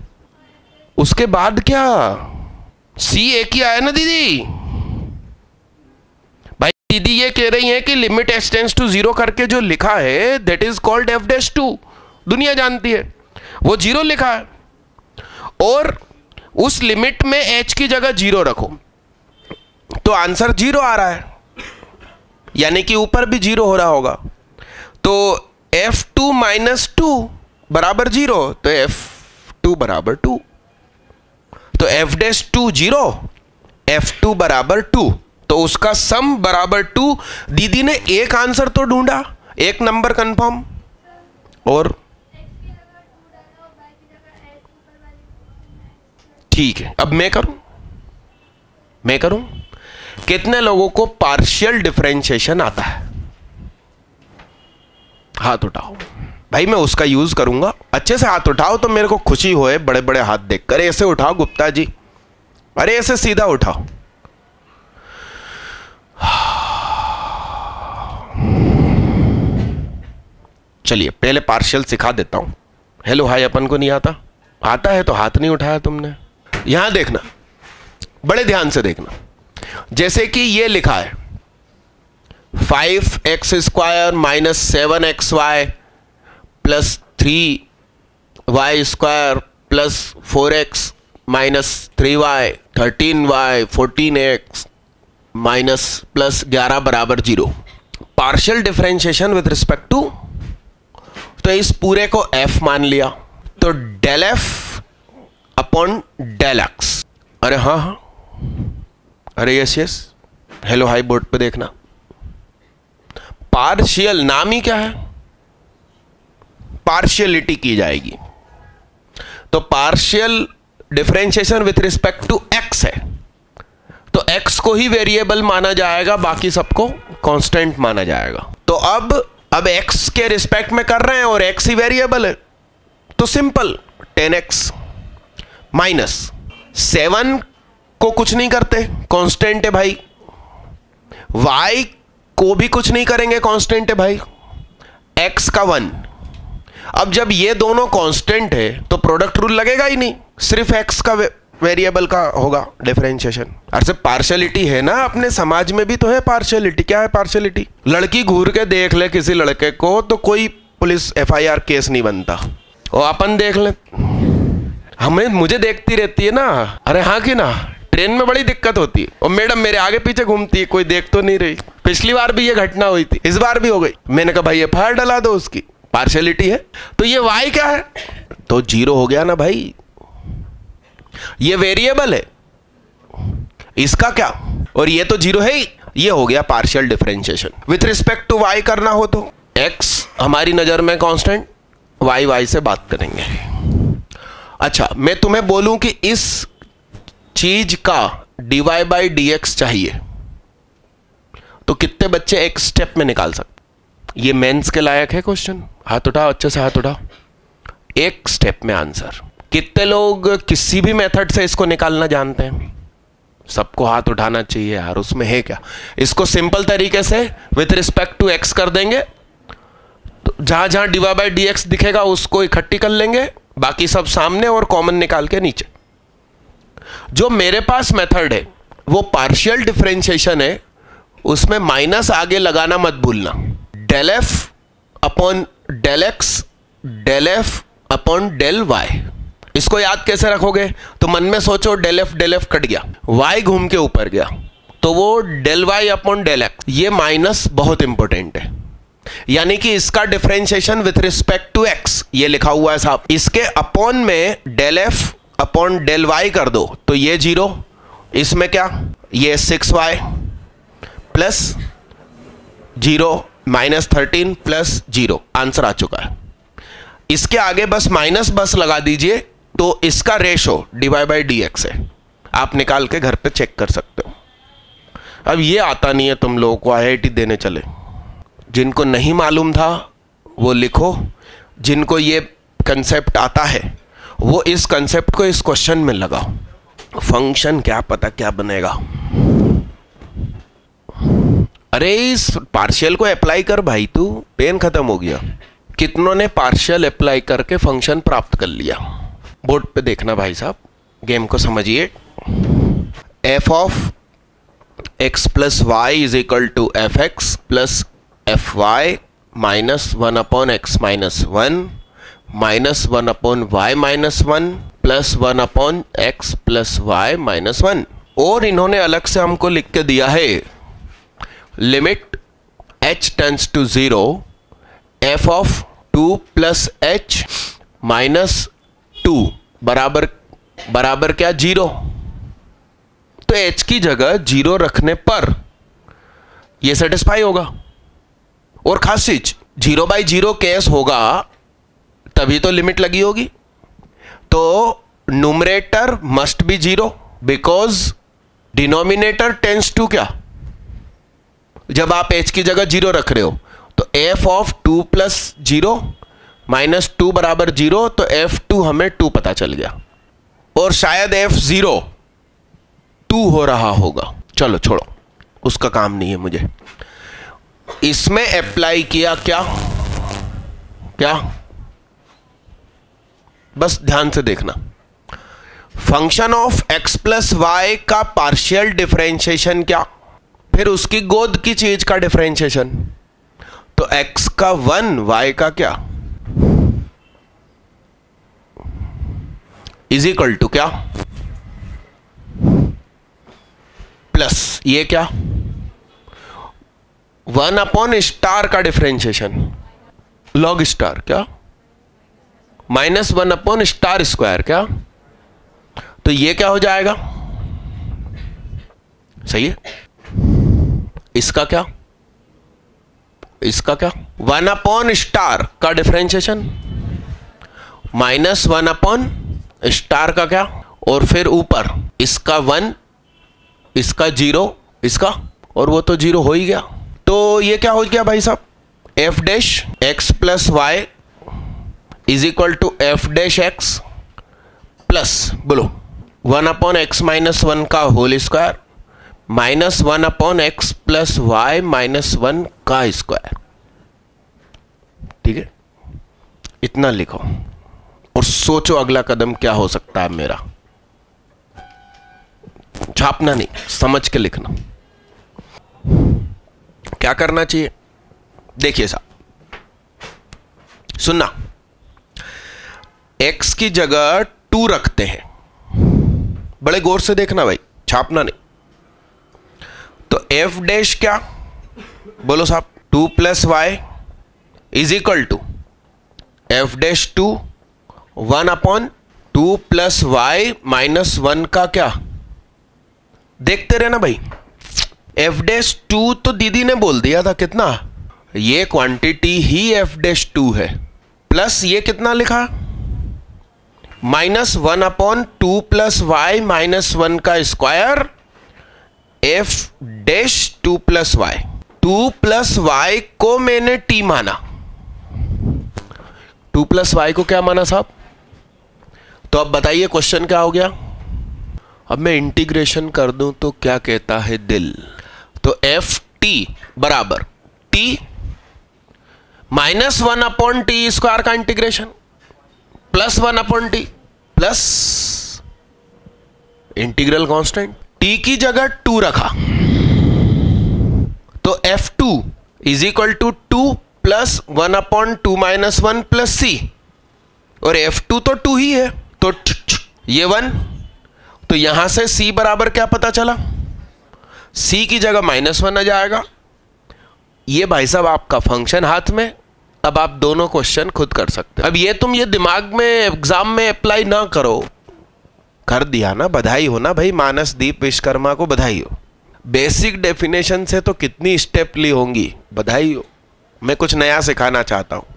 उसके बाद क्या? सी ए की आया ना दीदी? भाई दीदी ये कह रही है कि लिमिट x टेंड्स टू 0 करके जो लिखा है that is called F dash 2। दुनिया जानती है, वो 0 लिखा है और उस लिमिट में h की जगह 0 रखो तो आंसर 0 आ रहा है, यानी कि ऊपर भी 0 हो रहा होगा। तो f2 माइनस 2 बराबर 0, तो f2 बराबर 2। तो f डैश 2 0, f2 बराबर 2, तो उसका सम बराबर 2। दीदी ने एक आंसर तो ढूंढा, एक नंबर कंफर्म। और ठीक है, अब मैं करूं। कितने लोगों को पार्शियल डिफरेंशिएशन आता है? हाथ उठाओ। भाई मैं उसका यूज करूंगा। अच्छे से हाथ उठाओ तो मेरे को खुशी होए, बड़े बड़े हाथ देखकर। ऐसे उठाओ गुप्ता जी, अरे ऐसे सीधा उठाओ। चलिए पहले पार्शियल सिखा देता हूं। हेलो हाय अपन को नहीं आता, आता है तो हाथ नहीं उठाया तुमने। यहां देखना, बड़े ध्यान से देखना। जैसे कि ये लिखा है 5x² minus 7xy plus 3y² plus 4x minus 3y 13y 14x minus plus 11 बराबर 0। Partial differentiation with respect to, तो इस पूरे को f मान लिया, तो del f upon del x। अरे हाँ हाँ, अरे yes yes, hello hi board पे देखना। पार्शियल नाम ही क्या है, पार्शियलिटी की जाएगी। तो partial differentiation with respect to x है, तो x को ही वेरिएबल माना जाएगा, बाकी सबको कांस्टेंट माना जाएगा। तो अब x के रिस्पेक्ट में कर रहे हैं और x ही वेरिएबल है, तो सिंपल 10x माइनस 7 को कुछ नहीं करते, कांस्टेंट है भाई। y को भी कुछ नहीं करेंगे, कांस्टेंट है भाई। x का 1। अब जब ये दोनों कांस्टेंट है तो प्रोडक्ट रूल लगेगा ही नहीं, सिर्फ x का वेरिएबल का होगा डिफरेंशिएशन। अरे पार्शियलिटी है ना, अपने समाज में भी तो है पार्शियलिटी। क्या है पार्शियलिटी? लड़की घूर के देख ले किसी लड़के को तो कोई पुलिस FIR केस नहीं बनता, और अपन देख ले, मुझे देखती रहती है ना, अरे हाँ कि ना, ट्रेन में बड़ी दिक्कत होती है और मैडम मेरे आगे पीछे घूमती है, कोई देख तो नहीं रही। पिछली बार भी ये घटना हुई थी, इस बार भी हो गई। मैंने कहा भाई FIR डला दो उसकी, पार्शियलिटी है। तो ये y क्या है, तो 0 हो गया ना भाई, ये वेरिएबल है, इसका क्या, और ये तो 0 है ही, ये हो गया partial differentiation. With respect to y करना हो तो x हमारी नजर में कांस्टेंट, y से बात करेंगे। अच्छा मैं तुम्हें बोलूं कि इस चीज का dy बाई dx चाहिए, तो कितने बच्चे एक स्टेप में निकाल सकते? ये मेंस के लायक है क्वेश्चन, हाथ उठाओ, अच्छे से हाथ उठाओ। एक स्टेप में आंसर। कितने लोग किसी भी मेथड से इसको निकालना जानते हैं? सबको हाथ उठाना चाहिए यार, उसमें है क्या। इसको सिंपल तरीके से विथ रिस्पेक्ट टू x कर देंगे, तो जहां जहां dy बाई dx दिखेगा उसको इकट्ठी कर लेंगे, बाकी सब सामने और कॉमन निकाल के नीचे। जो मेरे पास मेथड है वो पार्शियल डिफरेंशिएशन है, उसमें माइनस आगे लगाना मत भूलना। Del f upon del x, del f upon del y। इसको याद कैसे रखोगे? तो मन में सोचो डेल f कट गया, y घूम के ऊपर गया, तो वो del y upon del x, ये माइनस बहुत इंपॉर्टेंट है। यानी कि इसका differentiation with respect to x ये लिखा हुआ है साहब, इसके अपॉन में del f upon del y कर दो तो ये 0, इसमें क्या, ये 6y plus 0 minus 13 plus 0, answer आ चुका है। इसके आगे बस माइनस बस लगा दीजिए, तो इसका रेशो dy बाई dx है, आप निकाल के घर पे चेक कर सकते हो। अब ये आता नहीं है तुम लोगों को, IIT देने चले। जिनको नहीं मालूम था वो लिखो, जिनको ये कंसेप्ट आता है वो इस कंसेप्ट को इस क्वेश्चन में लगाओ। फंक्शन क्या पता क्या बनेगा। अरे इस पार्शियल को अप्लाई कर भाई, तू पेन खत्म हो गया। कितनों ने पार्शियल अप्लाई करके फंक्शन प्राप्त कर लिया? बोर्ड पे देखना भाई साहब, गेम को समझिए। f of x plus y is equal to f x plus f y minus 1 upon x minus 1 minus 1 upon y minus 1 plus 1 upon x plus y minus 1। और इन्होंने अलग से हमको लिख के दिया है limit h tends to 0 f of 2 plus h minus 2 बराबर क्या, 0। तो h की जगह 0 रखने पर यह सेटिस्फाई होगा। और खास चीज 0 बाई 0 केस होगा तभी तो लिमिट लगी होगी। तो numerator must be 0 because denominator tends to क्या, जब आप h की जगह 0 रख रहे हो तो f ऑफ 2 प्लस 0 -2 बराबर 0, तो F2 हमें 2 पता चल गया, और शायद F0 2 हो रहा होगा। चलो छोड़ो, उसका काम नहीं है मुझे। इसमें अप्लाई किया क्या क्या, बस ध्यान से देखना। Function of x plus y का पार्शियल डिफरेंशिएशन क्या, फिर उसकी गोद की चीज का डिफरेंशिएशन। तो x का 1, y का क्या, इज इक्वल टू क्या, प्लस ये क्या 1 अपॉन स्टार का डिफरेंशिएशन, लॉग स्टार क्या, -1 अपॉन स्टार स्क्वायर क्या, तो ये क्या हो जाएगा, सही है। इसका क्या, इसका क्या 1 अपॉन स्टार का डिफरेंशिएशन, -1 अपॉन स्टार का क्या, और फिर ऊपर इसका 1, इसका 0, इसका, और वो तो 0 हो ही गया। तो ये क्या हो गया भाई साहब, f dash x plus y is equal to f dash x plus, बोलो 1 अपॉन x माइनस 1 का whole square -1 upon x plus y -1 का स्क्वायर। ठीक है, इतना लिखो और सोचो अगला कदम क्या हो सकता है मेरा। छापना नहीं, समझ के लिखना। क्या करना चाहिए, देखिए साहब, सुनना, x की जगह 2 रखते हैं, बड़े गौर से देखना भाई, छापना नहीं। तो f डैश क्या, बोलो साहब, 2 plus y is equal to f dash 2 1 upon 2 plus y -1 का क्या, देखते रहना भाई। f डैश 2 तो दीदी ने बोल दिया था कितना, ये क्वांटिटी ही f डैश 2 है, प्लस ये कितना लिखा -1 अपॉन 2 प्लस वाई -1 का square f dash 2 plus y. 2 plus y को मैंने t माना, 2 प्लस वाई को क्या माना साहब, तो अब बताइए क्वेश्चन क्या हो गया। अब मैं इंटीग्रेशन कर दूं तो क्या कहता है दिल, तो एफ टी बराबर t -1 अपॉन टी स्क्वायर का integration plus 1 upon t plus integral constant, t की जगह 2 रखा तो f2 is equal to 2 plus 1 upon 2 minus 1 plus c, और f2 तो 2 ही है, तो ये 1, तो यहां से c बराबर क्या पता चला, c की जगह -1 आ जाएगा। ये भाई साहब आपका फंक्शन हाथ में, अब आप दोनों क्वेश्चन खुद कर सकते हैं। अब ये तुम ये दिमाग में एग्जाम में अप्लाई ना करो, कर दिया ना, बधाई हो ना भाई, मानसदीप विश्वकर्मा को बधाई हो। बेसिक डेफिनेशन से तो कितनी स्टेप ली होंगी, बधाई हो। मैं कुछ नया सिखाना चाहता हूं,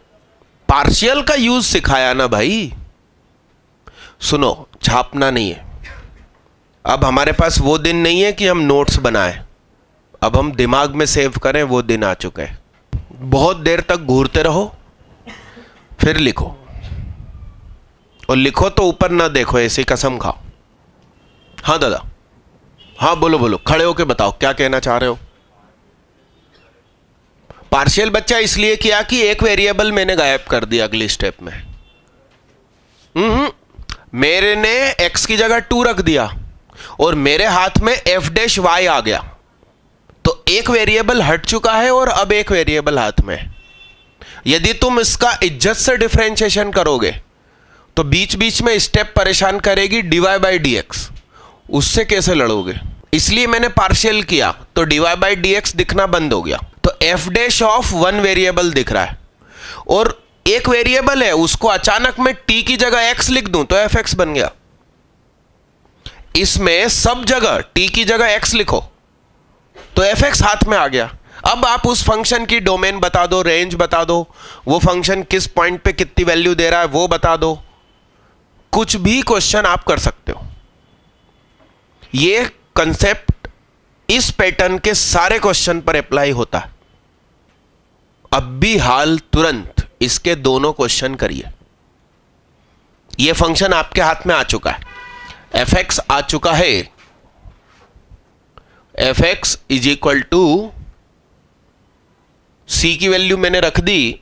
पार्शियल का यूज सिखाया ना भाई। सुनो, छापना नहीं है। अब हमारे पास वो दिन नहीं है कि हम नोट्स बनाएं, अब हम दिमाग में सेव करें, वो दिन आ चुके हैं। बहुत देर तक घूरते रहो, फिर लिखो, और लिखो तो ऊपर ना देखो, ऐसी कसम खाओ। हाँ दादा, हाँ बोलो बोलो, खड़े होके बताओ क्या कहना चाह रहे हो। पार्शियल बच्चा इसलिए किया कि एक वेरिएबल मैंने गायब कर दिया अगली स्टेप में। मेरे ने x की जगह 2 रख दिया और मेरे हाथ में f डैश y आ गया, तो एक वेरिएबल हट चुका है और अब एक वेरिएबल हाथ में। यदि तुम इसका इज्जत से डिफरेंशिएशन करोगे तो बीच बीच में स्टेप परेशान करेगी, dy बाई dx, उससे कैसे लड़ोगे। इसलिए मैंने पार्शियल किया तो dy बाई dx दिखना बंद हो गया, तो f डैश ऑफ 1 वेरिएबल दिख रहा है, और एक वेरिएबल है उसको अचानक मैं t की जगह x लिख दूं तो fx बन गया। इसमें सब जगह t की जगह x लिखो तो fx हाथ में आ गया। अब आप उस फंक्शन की डोमेन बता दो, रेंज बता दो, वो फंक्शन किस पॉइंट पे कितनी वैल्यू दे रहा है वो बता दो, कुछ भी क्वेश्चन आप कर सकते हो। ये कंसेप्ट इस पैटर्न के सारे क्वेश्चन पर अप्लाई होता है। अब भी हाल तुरंत इसके दोनों क्वेश्चन करिए। ये फंक्शन आपके हाथ में आ चुका है, fx आ चुका है, fx is equal to c की वैल्यू मैंने रख दी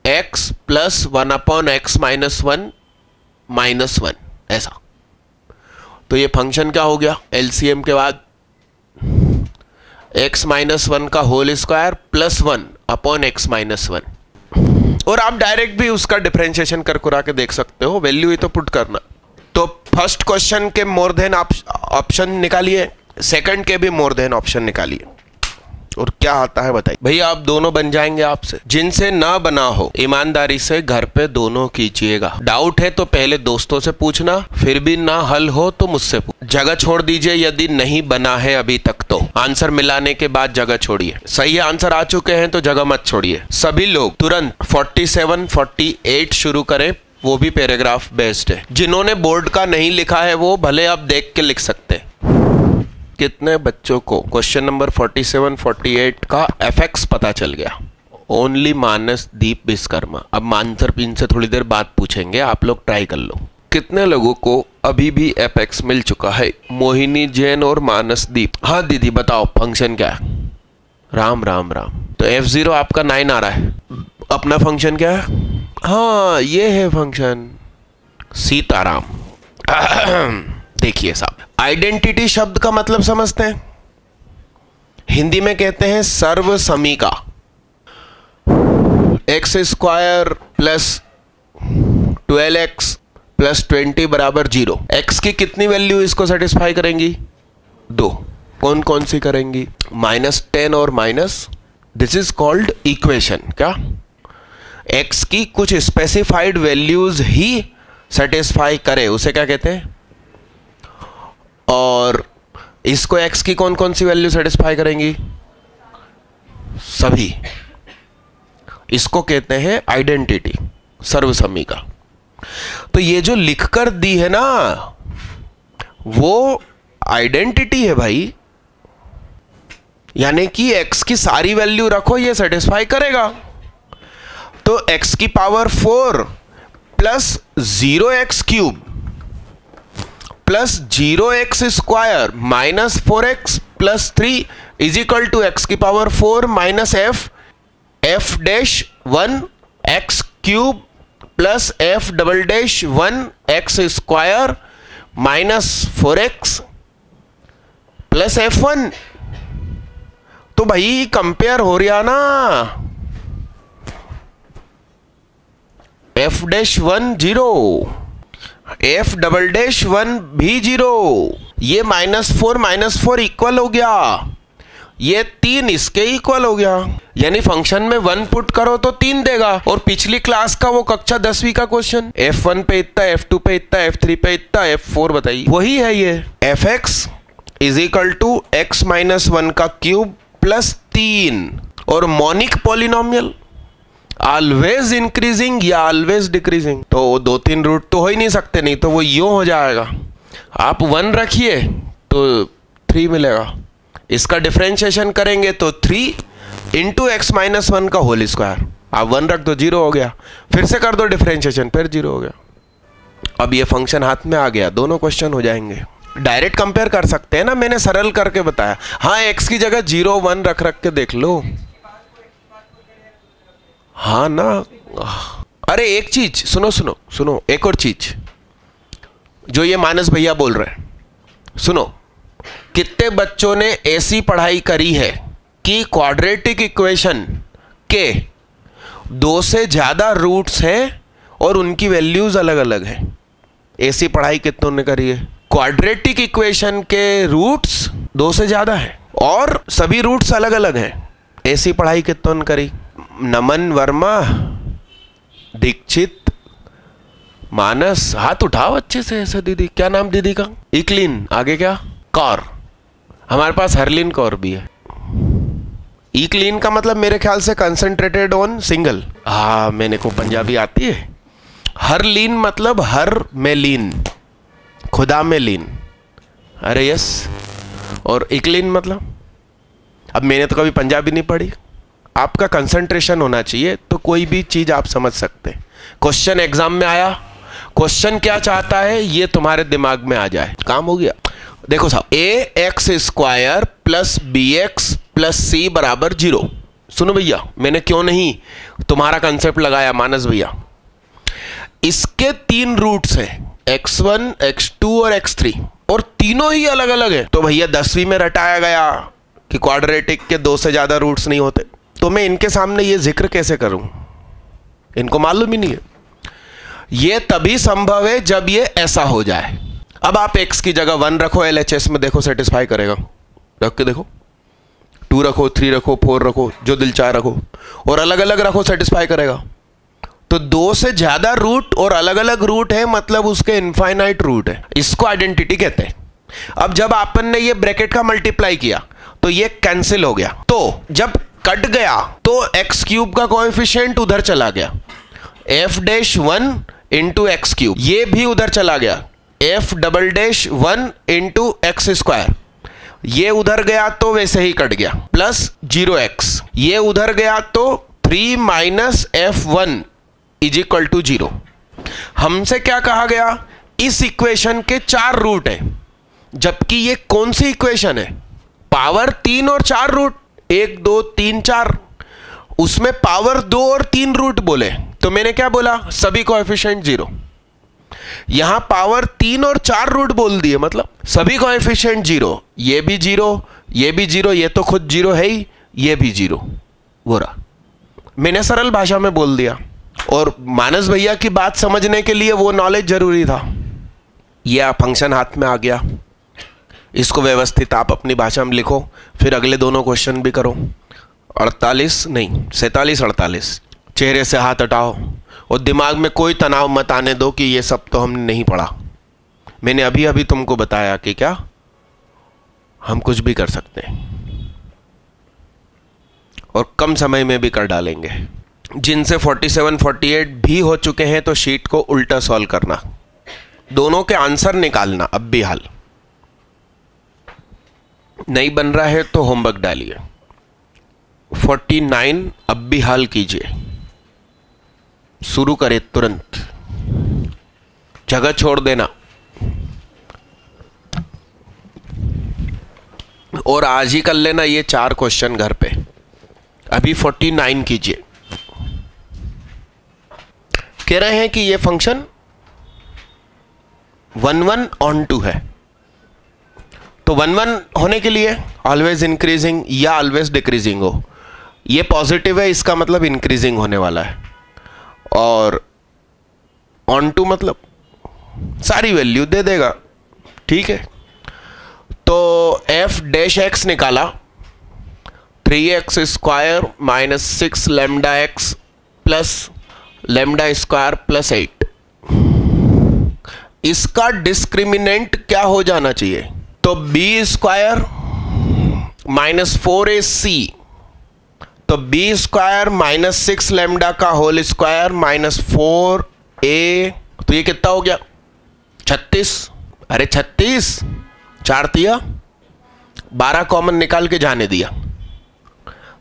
x प्लस 1/x माइनस 1 ऐसा। तो ये फंक्शन क्या हो गया एलसीएम के बाद, x माइनस 1 का whole square plus 1/x minus 1। और आप डायरेक्ट भी उसका डिफरेंशिएशन कर कुरा के देख सकते हो, वैल्यू ही तो पुट करना। तो फर्स्ट क्वेश्चन के मोर देन ऑप्शन निकालिए, सेकंड के भी मोर देन ऑप्शन निकालिए, और क्या आता है बताइए। भैया आप दोनों बन जाएंगे आपसे। जिनसे ना बना हो ईमानदारी से घर पे दोनों कीजिएगा। डाउट है तो पहले दोस्तों से पूछना, फिर भी ना हल हो तो मुझसे पूछ। जगह छोड़ दीजिए यदि नहीं बना है अभी तक तो। आंसर मिलाने के बाद जगह छोड़िए। सही आंसर आ चुके हैं तो जगह मत छोड़िए। सभी लोग तुरंत 47, 48 शुरू करें, वो भी पैराग्राफ बेस्ड है। जिन्होंने बोर्ड का नहीं लिखा है वो भले आप देख के लिख सकते हैं। कितने बच्चों को क्वेश्चन नंबर 47, 48 का fx पता चल गया? ओनली मानस दीप विश्वकर्मा। अब मानसर पिन से थोड़ी देर बाद पूछेंगे, आप लोग ट्राई कर लो। कितने लोगों को अभी भी fx मिल चुका है? मोहिनी जैन और मानस दीप। हाँ दीदी बताओ फंक्शन क्या है? राम राम राम। तो f0 आपका 9 आ रहा है। अपना फंक्शन क्या है? हाँ ये है फंक्शन सीताराम। देखिए साहब, आइडेंटिटी शब्द का मतलब समझते हैं? हिंदी में कहते हैं सर्व समीका। X square plus 12x plus 20 बराबर 0। एक्स की कितनी वैल्यू इसको सेटिस्फाई करेंगी? 2। कौन कौन सी करेंगी? -10 और minus. This is called equation. क्या? एक्स की कुछ स्पेसिफाइड वैल्यूज ही सेटिस्फाई करे उसे क्या कहते हैं? और इसको x की कौन कौन सी वैल्यू सेटिस्फाई करेंगी? सभी। इसको कहते हैं आइडेंटिटी, सर्वसमीका। तो ये जो लिखकर दी है ना वो आइडेंटिटी है भाई, यानी कि x की सारी वैल्यू रखो ये सेटिस्फाई करेगा। तो x की power 4 plus 0x cube plus 0x square minus 4x plus 3 is equal to x की power 4 minus f dash 1 x cube plus f double dash 1 x square minus 4x plus f1। तो भाई compare हो रहा ना, f dash 1 0, f double dash 1 भी 0। ये -4 equal हो गया, ये 3 इसके इक्वल हो गया। यानी फंक्शन में 1 पुट करो तो 3 देगा। और पिछली क्लास का वो कक्षा 10वीं का क्वेश्चन, f1 पे इतना, f2 पे इतना, f3 पे इतना, f4 बताइए, वही है ये। fx is equal to x minus 1 का क्यूब प्लस 3। और मोनिक पॉलिनोमियल ऑलवेज इंक्रीजिंग या ऑलवेज डिक्रीजिंग, तो 2-3 रूट तो हो ही नहीं सकते, नहीं तो वो यूं हो जाएगा। आप 1 रखिए तो 3 मिलेगा। इसका डिफरेंशिएशन करेंगे तो 3 इंटू एक्स माइनस 1 का होल स्क्वायर। आप 1 रख दो 0 हो गया, फिर से कर दो डिफरेंशिएशन फिर 0 हो गया। अब ये फंक्शन हाथ में आ गया, दोनों क्वेश्चन हो जाएंगे। डायरेक्ट कंपेयर कर सकते हैं ना, मैंने सरल करके बताया। हाँ एक्स की जगह 0, 1 रख के देख लो। हाँ ना। अरे एक चीज सुनो, एक और चीज जो ये मानस भैया बोल रहे हैं, सुनो। कितने बच्चों ने ऐसी पढ़ाई करी है कि क्वाड्रेटिक इक्वेशन के 2 से ज्यादा रूट्स हैं और उनकी वैल्यूज अलग अलग हैं? ऐसी पढ़ाई कितनों ने करी है? क्वाड्रेटिक इक्वेशन के रूट्स 2 से ज्यादा हैं और सभी रूट्स अलग अलग हैं। ऐसी पढ़ाई कितनों ने करी? नमन वर्मा, दीक्षित, मानस। हाथ उठाओ अच्छे से ऐसे। दीदी क्या नाम दीदी का? इकलिन। आगे क्या? कौर। हमारे पास हरलिन कौर भी है। इकलिन का मतलब मेरे ख्याल से कंसंट्रेटेड ऑन सिंगल। हाँ मैंने को पंजाबी आती है। हरलीन मतलब हर में लीन, खुदा में लीन। अरे यस। और इकलिन मतलब, अब मैंने तो कभी पंजाबी नहीं पढ़ी, आपका कंसंट्रेशन होना चाहिए, तो कोई भी चीज आप समझ सकते हैं। क्वेश्चन एग्जाम में आया, क्वेश्चन क्या चाहता है ये तुम्हारे दिमाग में आ जाए, काम हो गया। देखो साहब, a x square plus b x plus c बराबर 0। सुनो भैया, मैंने क्यों नहीं तुम्हारा कंसेप्ट लगाया मानस भैया। इसके 3 रूट्स हैं, x1, x2 और x3, और तीनों ही अलग अलग है। तो भैया 10वीं में रटाया गया कि क्वाड्रेटिक के 2 से ज्यादा रूट्स नहीं होते। तो मैं इनके सामने ये जिक्र कैसे करूं, इनको मालूम ही नहीं है। ये तभी संभव है जब ये ऐसा हो जाए। अब आप x की जगह 1 रखो, LHS में देखो सेटिस्फाई करेगा, रख के देखो। 2 रखो, 3 रखो, 4 रखो, जो दिल चाहे रखो, और अलग अलग रखो, सेटिस्फाई करेगा। तो 2 से ज्यादा रूट और अलग अलग रूट है, मतलब उसके इनफाइनाइट रूट है, इसको आइडेंटिटी कहते हैं। अब जब आपन ने ये ब्रैकेट का मल्टीप्लाई किया तो ये कैंसिल हो गया, तो जब कट गया तो एक्स क्यूब का कोएफिशिएंट उधर चला गया, f'1 इंटू एक्स क्यूब, ये भी उधर चला गया, f'1 इंटू एक्स स्क्वायर, ये उधर गया तो वैसे ही कट गया, प्लस 0x, ये उधर गया तो 3 minus f1 is equal to 0। हमसे क्या कहा गया, इस इक्वेशन के 4 रूट है, जबकि ये कौन सी इक्वेशन है, पावर 3 और 4 रूट, 1 2 3 4, उसमें पावर 2 और 3 रूट बोले, तो मैंने क्या बोला, सभी कोएफिशिएंट 0। यहां पावर 3 और 4 रूट बोल दिए, मतलब सभी कोएफिशिएंट 0, ये भी 0, ये भी 0, ये तो खुद 0 है ही, ये भी 0 हो रहा। मैंने सरल भाषा में बोल दिया, और मानस भैया की बात समझने के लिए वो नॉलेज जरूरी था। यह फंक्शन हाथ में आ गया, इसको व्यवस्थित आप अपनी भाषा में लिखो, फिर अगले दोनों क्वेश्चन भी करो। 47 नहीं 47 48, चेहरे से हाथ हटाओ और दिमाग में कोई तनाव मत आने दो कि ये सब तो हमने नहीं पढ़ा। मैंने अभी अभी तुमको बताया कि क्या हम कुछ भी कर सकते हैं और कम समय में भी कर डालेंगे। जिनसे 47 48 भी हो चुके हैं तो शीट को उल्टा सॉल्व करना, दोनों के आंसर निकालना। अब भी हल नहीं बन रहा है तो होमवर्क डालिए। 49 अब भी हल कीजिए, शुरू करें तुरंत, जगह छोड़ देना। और आज ही कर लेना ये 4 क्वेश्चन घर पे। अभी 49 कीजिए। कह रहे हैं कि ये फंक्शन 1 1 ऑन 2 है, तो 1 1 होने के लिए ऑलवेज इंक्रीजिंग या ऑलवेज डिक्रीजिंग हो। ये पॉजिटिव है, इसका मतलब इंक्रीजिंग होने वाला है, और ऑन 2 मतलब सारी वैल्यू दे देगा, ठीक है। तो f' निकाला, 3x square minus 6 lambda x plus lambda square plus 8। इसका डिस्क्रिमिनेंट क्या हो जाना चाहिए, तो b स्क्वायर माइनस 4ac, तो b स्क्वायर माइनस 6 लैम्डा का होल स्क्वायर माइनस 4a, तो ये कितना हो गया 36। अरे 36, 4 तिया 12 कॉमन निकाल के जाने दिया,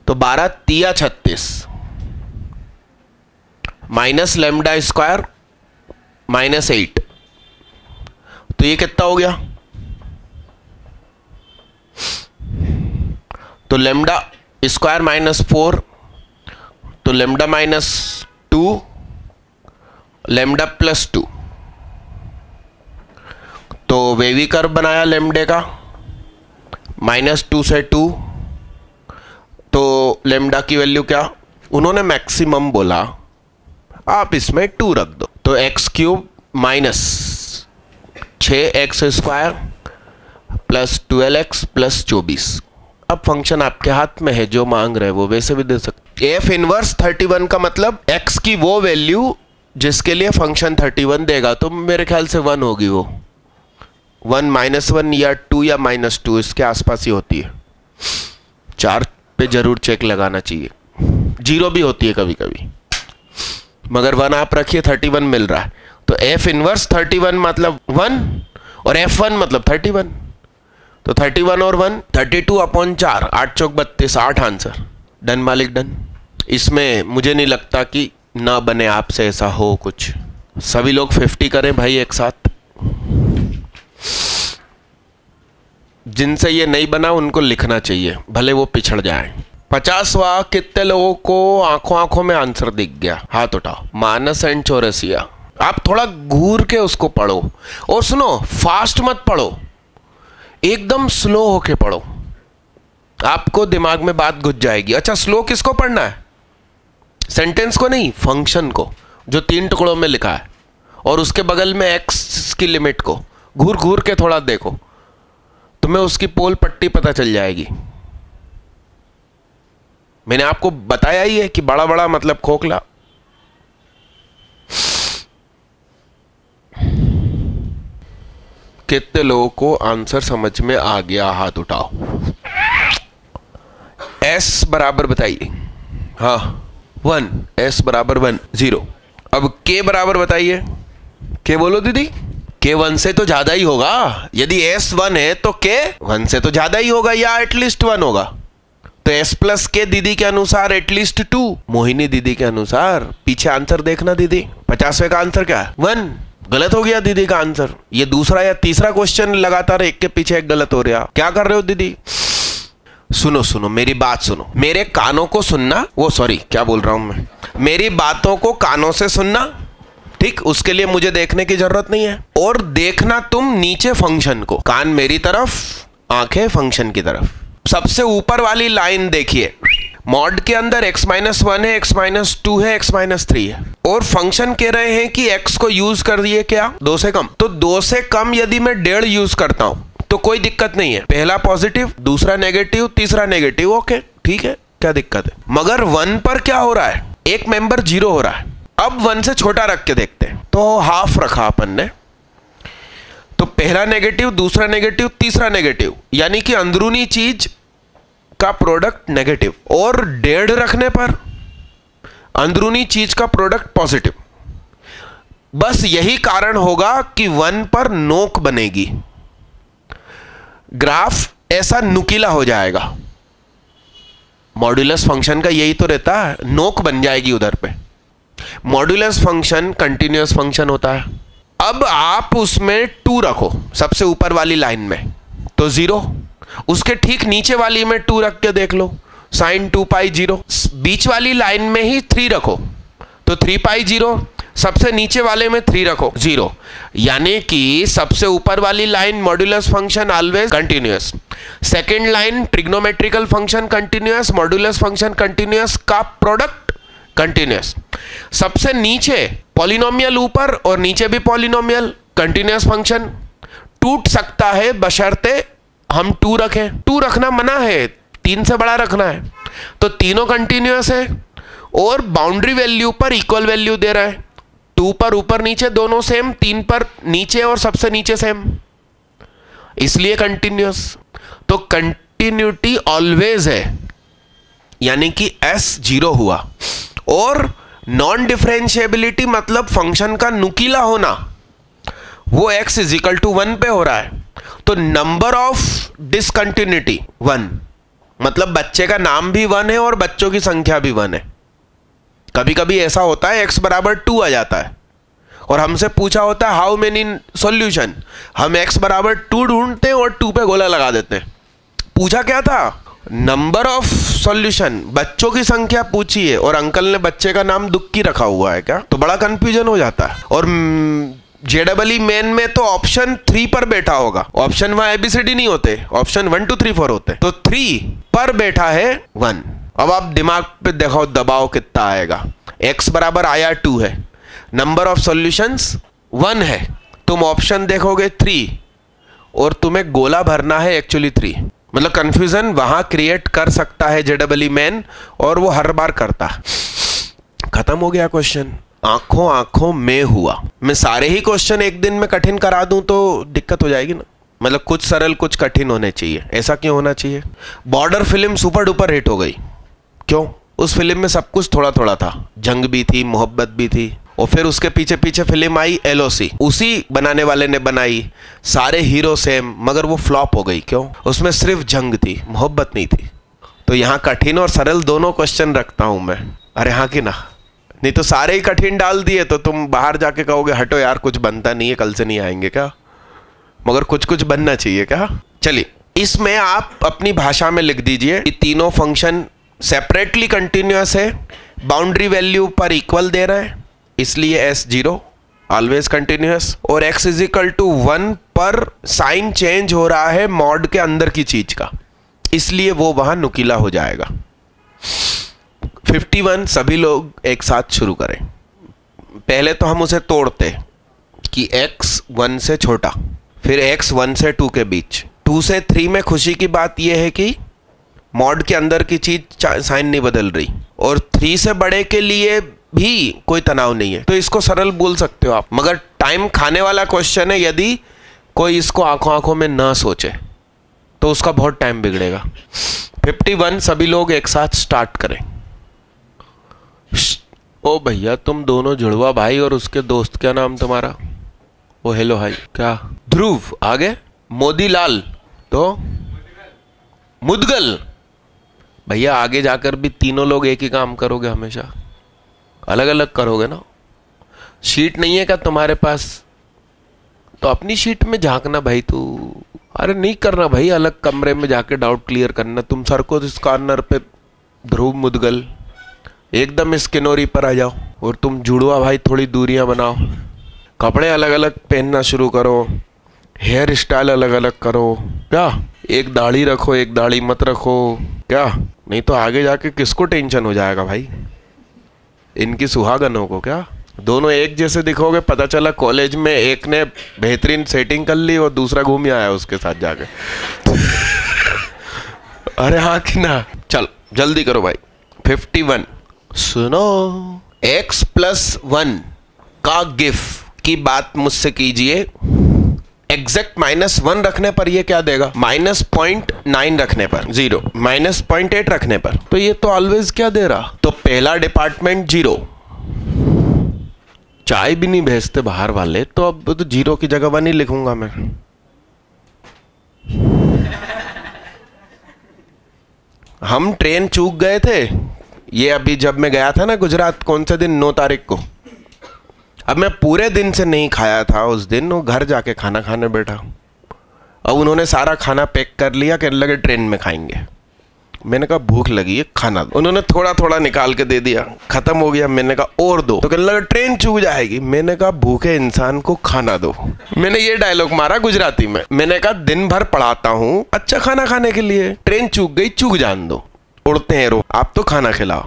तो 12 तिया 36 माइनस लैम्डा स्क्वायर माइनस 8, तो ये कितना हो गया, तो लैम्डा स्क्वायर माइनस 4, तो लैम्डा माइनस 2, लैम्डा प्लस 2, तो वेवी कर्व बनाया लैम्डे का, -2 से 2, तो लैम्डा की वैल्यू क्या, उन्होंने मैक्सिमम बोला, आप इसमें 2 रख दो, तो x cube minus 6x square plus 12x plus 24। अब फंक्शन आपके हाथ में है, जो मांग रहे वो वैसे भी दे सकते। f इनवर्स 31 का मतलब x की वो वैल्यू जिसके लिए फंक्शन 31 देगा, तो मेरे ख्याल से 1 होगी, वो 1 -1 या 2 या -2 इसके आसपास ही होती है। 4 पे जरूर चेक लगाना चाहिए, 0 भी होती है कभी कभी, मगर 1 आप रखिए, 31 मिल रहा है। तो f इनवर्स 31 मतलब 1 और f1 मतलब 31, तो 31 और 1 32/4, 8 चौक 32, 8 आंसर। डन मालिक डन। इसमें मुझे नहीं लगता कि ना बने आपसे ऐसा हो कुछ। सभी लोग 50 करें भाई एक साथ। जिनसे ये नहीं बना उनको लिखना चाहिए, भले वो पिछड़ जाए। 50वां, कितने लोगों को आंखों आंखों में आंसर दिख गया? हाथ उठाओ। मानस एंड चौरसिया। आप थोड़ा घूर के उसको पढ़ो, और सुनो, फास्ट मत पढ़ो, एकदम स्लो होके पढ़ो, आपको दिमाग में बात घुस जाएगी। अच्छा, स्लो किसको पढ़ना है? सेंटेंस को नहीं, फंक्शन को, जो 3 टुकड़ों में लिखा है, और उसके बगल में एक्स की लिमिट को घूर घूर के थोड़ा देखो, तुम्हें उसकी पोल पट्टी पता चल जाएगी। मैंने आपको बताया ही है कि बड़ा बड़ा मतलब खोखला। कितने लोगों को आंसर समझ में आ गया? हाथ उठाओ। S बराबर बताइए। हाँ 1, S बराबर 1, 0। अब K बराबर बताइए। K बोलो दीदी। K 1 से तो ज्यादा ही होगा। यदि S 1 है तो K 1 से तो ज्यादा ही होगा, या एटलीस्ट 1 होगा। तो S प्लस K दीदी के अनुसार एटलीस्ट 2। मोहिनी दीदी के अनुसार, पीछे आंसर देखना दीदी। 50वें का आंसर क्या है? 1। गलत हो गया दीदी का आंसर। ये दूसरा या तीसरा क्वेश्चन लगातार एक के पीछे एक गलत हो रहा। क्या कर रहे हो दीदी? सुनो सुनो, मेरी बात सुनो, मेरे कानों को सुनना, वो सॉरी क्या बोल रहा हूं मैं, मेरी बातों को कानों से सुनना, ठीक? उसके लिए मुझे देखने की जरूरत नहीं है। और देखना तुम नीचे फंक्शन को, कान मेरी तरफ, आंखें फंक्शन की तरफ। सबसे ऊपर वाली लाइन देखिए, मॉड के अंदर x-1 है, x-2 है, x-3 है, और फंक्शन कह रहे हैं कि x को यूज कर दिए क्या? 2 से कम। तो 2 से कम यदि मैं 1.5 यूज करता हूं तो कोई दिक्कत नहीं है। पहला पॉजिटिव, दूसरा नेगेटिव, तीसरा नेगेटिव, ओके ठीक है, क्या दिक्कत है? मगर 1 पर क्या हो रहा है? एक मेंबर 0 हो रहा है। अब 1 से छोटा रख के देखते हैं, तो हाफ रखा अपन ने, तो पहला नेगेटिव, दूसरा नेगेटिव, तीसरा नेगेटिव, यानी कि अंदरूनी चीज का प्रोडक्ट नेगेटिव, और 1.5 रखने पर अंदरूनी चीज का प्रोडक्ट पॉजिटिव। बस यही कारण होगा कि 1 पर नोक बनेगी, ग्राफ ऐसा नुकीला हो जाएगा। मॉड्यूलस फंक्शन का यही तो रहता है, नोक बन जाएगी उधर पे। मॉड्यूलस फंक्शन कंटीन्यूअस फंक्शन होता है। अब आप उसमें 2 रखो सबसे ऊपर वाली लाइन में, तो 0। उसके ठीक नीचे वाली में 2 रख के देख लो, sin 2 पाई 0। बीच वाली लाइन में ही 3 रखो, तो 3 पाई 0। सबसे नीचे वाले में 3 रखो, 0। यानी कि सबसे ऊपर वाली line modulus function always continuous, second line trigonometrical function continuous, modulus function continuous का प्रोडक्ट कंटीन्यूअस। सबसे नीचे पॉलिनोमियल ऊपर और नीचे भी पॉलिनोमियल, कंटीन्यूअस फंक्शन टूट सकता है बशर्ते हम 2 रखें। 2 रखना मना है, 3 से बड़ा रखना है। तो तीनों कंटीन्यूअस है और बाउंड्री वैल्यू पर इक्वल वैल्यू दे रहा है। 2 पर ऊपर नीचे दोनों सेम, 3 पर नीचे और सबसे नीचे सेम, इसलिए कंटीन्यूअस। तो कंटिन्यूटी ऑलवेज है, यानी कि S 0 हुआ। और नॉन डिफरेंशिएबिलिटी मतलब फंक्शन का नुकीला होना, वो x = 1 पे हो रहा है। तो नंबर ऑफ डिसकंटिन्यूटी 1, मतलब बच्चे का नाम भी 1 है और बच्चों की संख्या भी 1 है। कभी कभी ऐसा होता है x बराबर 2 आ जाता है और हमसे पूछा होता है हाउ मेनी सॉल्यूशन, हम x बराबर 2 ढूंढते हैं और 2 पे गोला लगा देते हैं। पूछा क्या था? नंबर ऑफ सॉल्यूशन, बच्चों की संख्या पूछी है और अंकल ने बच्चे का नाम दुक्की रखा हुआ है क्या, तो बड़ा कंफ्यूजन हो जाता है। और JEE मेन में तो ऑप्शन 3 पर बैठा होगा, ऑप्शन वहां ABCD नहीं होते, ऑप्शन 1 2 3 4 होते, तो 3 पर बैठा है 1। अब आप दिमाग पे देखो दबाव कितना आएगा। x बराबर आया 2 है, नंबर ऑफ सॉल्यूशंस 1 है, तुम ऑप्शन देखोगे 3 और तुम्हें गोला भरना है एक्चुअली 3। मतलब कंफ्यूजन वहां क्रिएट कर सकता है JEE मेन, और वो हर बार करता। खत्म हो गया क्वेश्चन। आंखों आंखों में हुआ। मैं सारे ही क्वेश्चन एक दिन में कठिन करा दूं तो दिक्कत हो जाएगी ना। मतलब कुछ सरल कुछ कठिन होने चाहिए। ऐसा क्यों होना चाहिए? Border film super duper hit हो गई, क्यों? उस फिल्म में सब कुछ थोड़ा थोड़ा था, जंग भी थी, मोहब्बत भी थी, और फिर उसके पीछे पीछे फिल्म आई LOC, उसी बनाने वाले ने बनाई, सारे हीरो सेम, मगर वो फ्लॉप हो गई। क्यों? उसमें सिर्फ जंग थी, मोहब्बत नहीं थी। तो यहां कठिन और सरल दोनों क्वेश्चन रखता हूं मैं। अरे हाँ कि ना, नहीं तो सारे ही कठिन डाल दिए तो तुम बाहर जाके कहोगे हटो यार कुछ बनता नहीं है, कल से नहीं आएंगे क्या। मगर कुछ कुछ बनना चाहिए क्या। चलिए इसमें आप अपनी भाषा में लिख दीजिए कि तीनों फंक्शन सेपरेटली कंटिन्यूअस है, बाउंड्री वैल्यू पर इक्वल दे रहे हैं इसलिए S0 ऑलवेज कंटिन्यूअस, और x इज इक्वल टू 1 पर साइन चेंज हो रहा है मॉड के अंदर की चीज का, इसलिए वो वहां नुकीला हो जाएगा। 51 सभी लोग एक साथ शुरू करें। पहले तो हम उसे तोड़ते कि x 1 से छोटा, फिर x 1 से 2 के बीच, 2 से 3 में खुशी की बात यह है कि मॉड के अंदर की चीज साइन नहीं बदल रही, और 3 से बड़े के लिए भी कोई तनाव नहीं है, तो इसको सरल बोल सकते हो आप। मगर टाइम खाने वाला क्वेश्चन है, यदि कोई इसको आंखों आंखों में ना सोचे तो उसका बहुत टाइम बिगड़ेगा। 51 सभी लोग एक साथ स्टार्ट करें। ओ भैया तुम दोनों जुड़वा भाई और उसके दोस्त, क्या नाम तुम्हारा? ओ हेलो हाय, क्या? ध्रुव। आगे मोदीलाल, तो मुदगल। भैया आगे जाकर भी तीनों लोग एक ही काम करोगे, हमेशा अलग अलग करोगे ना। शीट नहीं है क्या तुम्हारे पास? तो अपनी शीट में झांकना भाई तू। अरे नहीं करना भाई, अलग कमरे में जाके डाउट क्लियर करना। तुम सर को इस कॉर्नर पे ध्रुव मुदगल एकदम इस किनोरी पर आ जाओ, और तुम जुड़वा भाई थोड़ी दूरियां बनाओ, कपड़े अलग अलग पहनना शुरू करो, हेयर स्टाइल अलग अलग करो, क्या एक दाढ़ी रखो एक दाढ़ी मत रखो क्या, नहीं तो आगे जाके किसको टेंशन हो जाएगा भाई, इनकी सुहागनों को। क्या दोनों एक जैसे दिखोगे, पता चला कॉलेज में एक ने बेहतरीन सेटिंग कर ली और दूसरा घूम ही आया उसके साथ जाके। अरे हाँ कि ना। चल जल्दी करो भाई। 51 सुनो, x + 1 का गिफ की बात मुझसे कीजिए। एग्जैक्ट -1 रखने पर ये क्या देगा? -0.9 रखने पर 0, -0.8 रखने पर तो ये तो ऑलवेज क्या दे रहा? तो पहला डिपार्टमेंट 0, चाय भी नहीं भेजते बाहर वाले, तो अब तो 0 की जगह 1 ही लिखूंगा मैं। हम ट्रेन चूक गए थे, ये अभी जब मैं गया था ना गुजरात, कौन से दिन, 9 तारीख को। अब मैं पूरे दिन से नहीं खाया था उस दिन, वो घर जाके खाना खाने बैठा। अब उन्होंने सारा खाना पैक कर लिया, कहने लगे ट्रेन में खाएंगे। मैंने कहा भूख लगी है खाना दो। उन्होंने थोड़ा थोड़ा निकाल के दे दिया, खत्म हो गया। मैंने कहा और दो, तो कहने लगा ट्रेन चूक जाएगी। मैंने कहा भूखे इंसान को खाना दो। मैंने ये डायलॉग मारा गुजराती में। मैंने कहा दिन भर पढ़ाता हूँ अच्छा खाना खाने के लिए, ट्रेन चूक गई चूक जान दो, उड़ते हैं रो, आप तो खाना खिलाओ।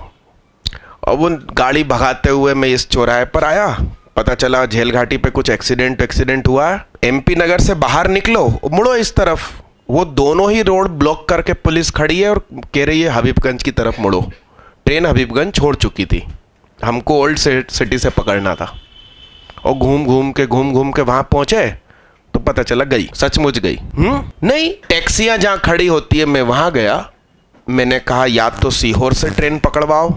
अब वो गाड़ी भगाते हुए मैं इस चौराहे पर आया, पता चला झेल घाटी पे कुछ एक्सीडेंट हुआ। MP नगर से बाहर निकलो, मुड़ो इस तरफ, वो दोनों ही रोड ब्लॉक करके पुलिस खड़ी है और कह रही है हबीबगंज की तरफ मुड़ो। ट्रेन हबीबगंज छोड़ चुकी थी, हमको ओल्ड सिटी से पकड़ना था। और घूम घूम के वहां पहुंचे तो पता चला गई, सचमुच गई। नहीं, टैक्सियां जहां खड़ी होती है मैं वहां गया। मैंने कहा या तो सीहोर से ट्रेन पकड़वाओ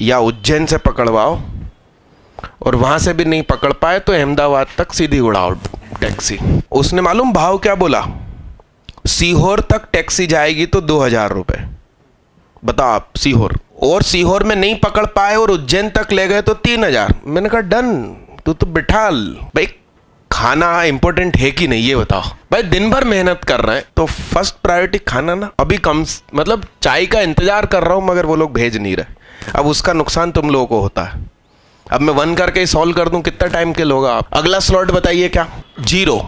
या उज्जैन से पकड़वाओ, और वहां से भी नहीं पकड़ पाए तो अहमदाबाद तक सीधी उड़ाओ टैक्सी। उसने मालूम भाव क्या बोला? सीहोर तक टैक्सी जाएगी तो 2000 रुपए। बताओ आप, सीहोर, और सीहोर में नहीं पकड़ पाए और उज्जैन तक ले गए तो 3000। मैंने कहा डन, तू तो बिठाल भाई। खाना इंपॉर्टेंट है कि नहीं ये बताओ भाई। दिन भर मेहनत कर रहे हैं तो फर्स्ट प्रायोरिटी खाना ना। अभी कम, मतलब चाय का इंतजार कर रहा हूं मगर वो लोग भेज नहीं रहे। अब उसका नुकसान तुम लोगों को होता है। अब मैं 1 करके ही सॉल्व कर दूं, कितना टाइम के लोग आप? अगला स्लॉट बताइए क्या? 0।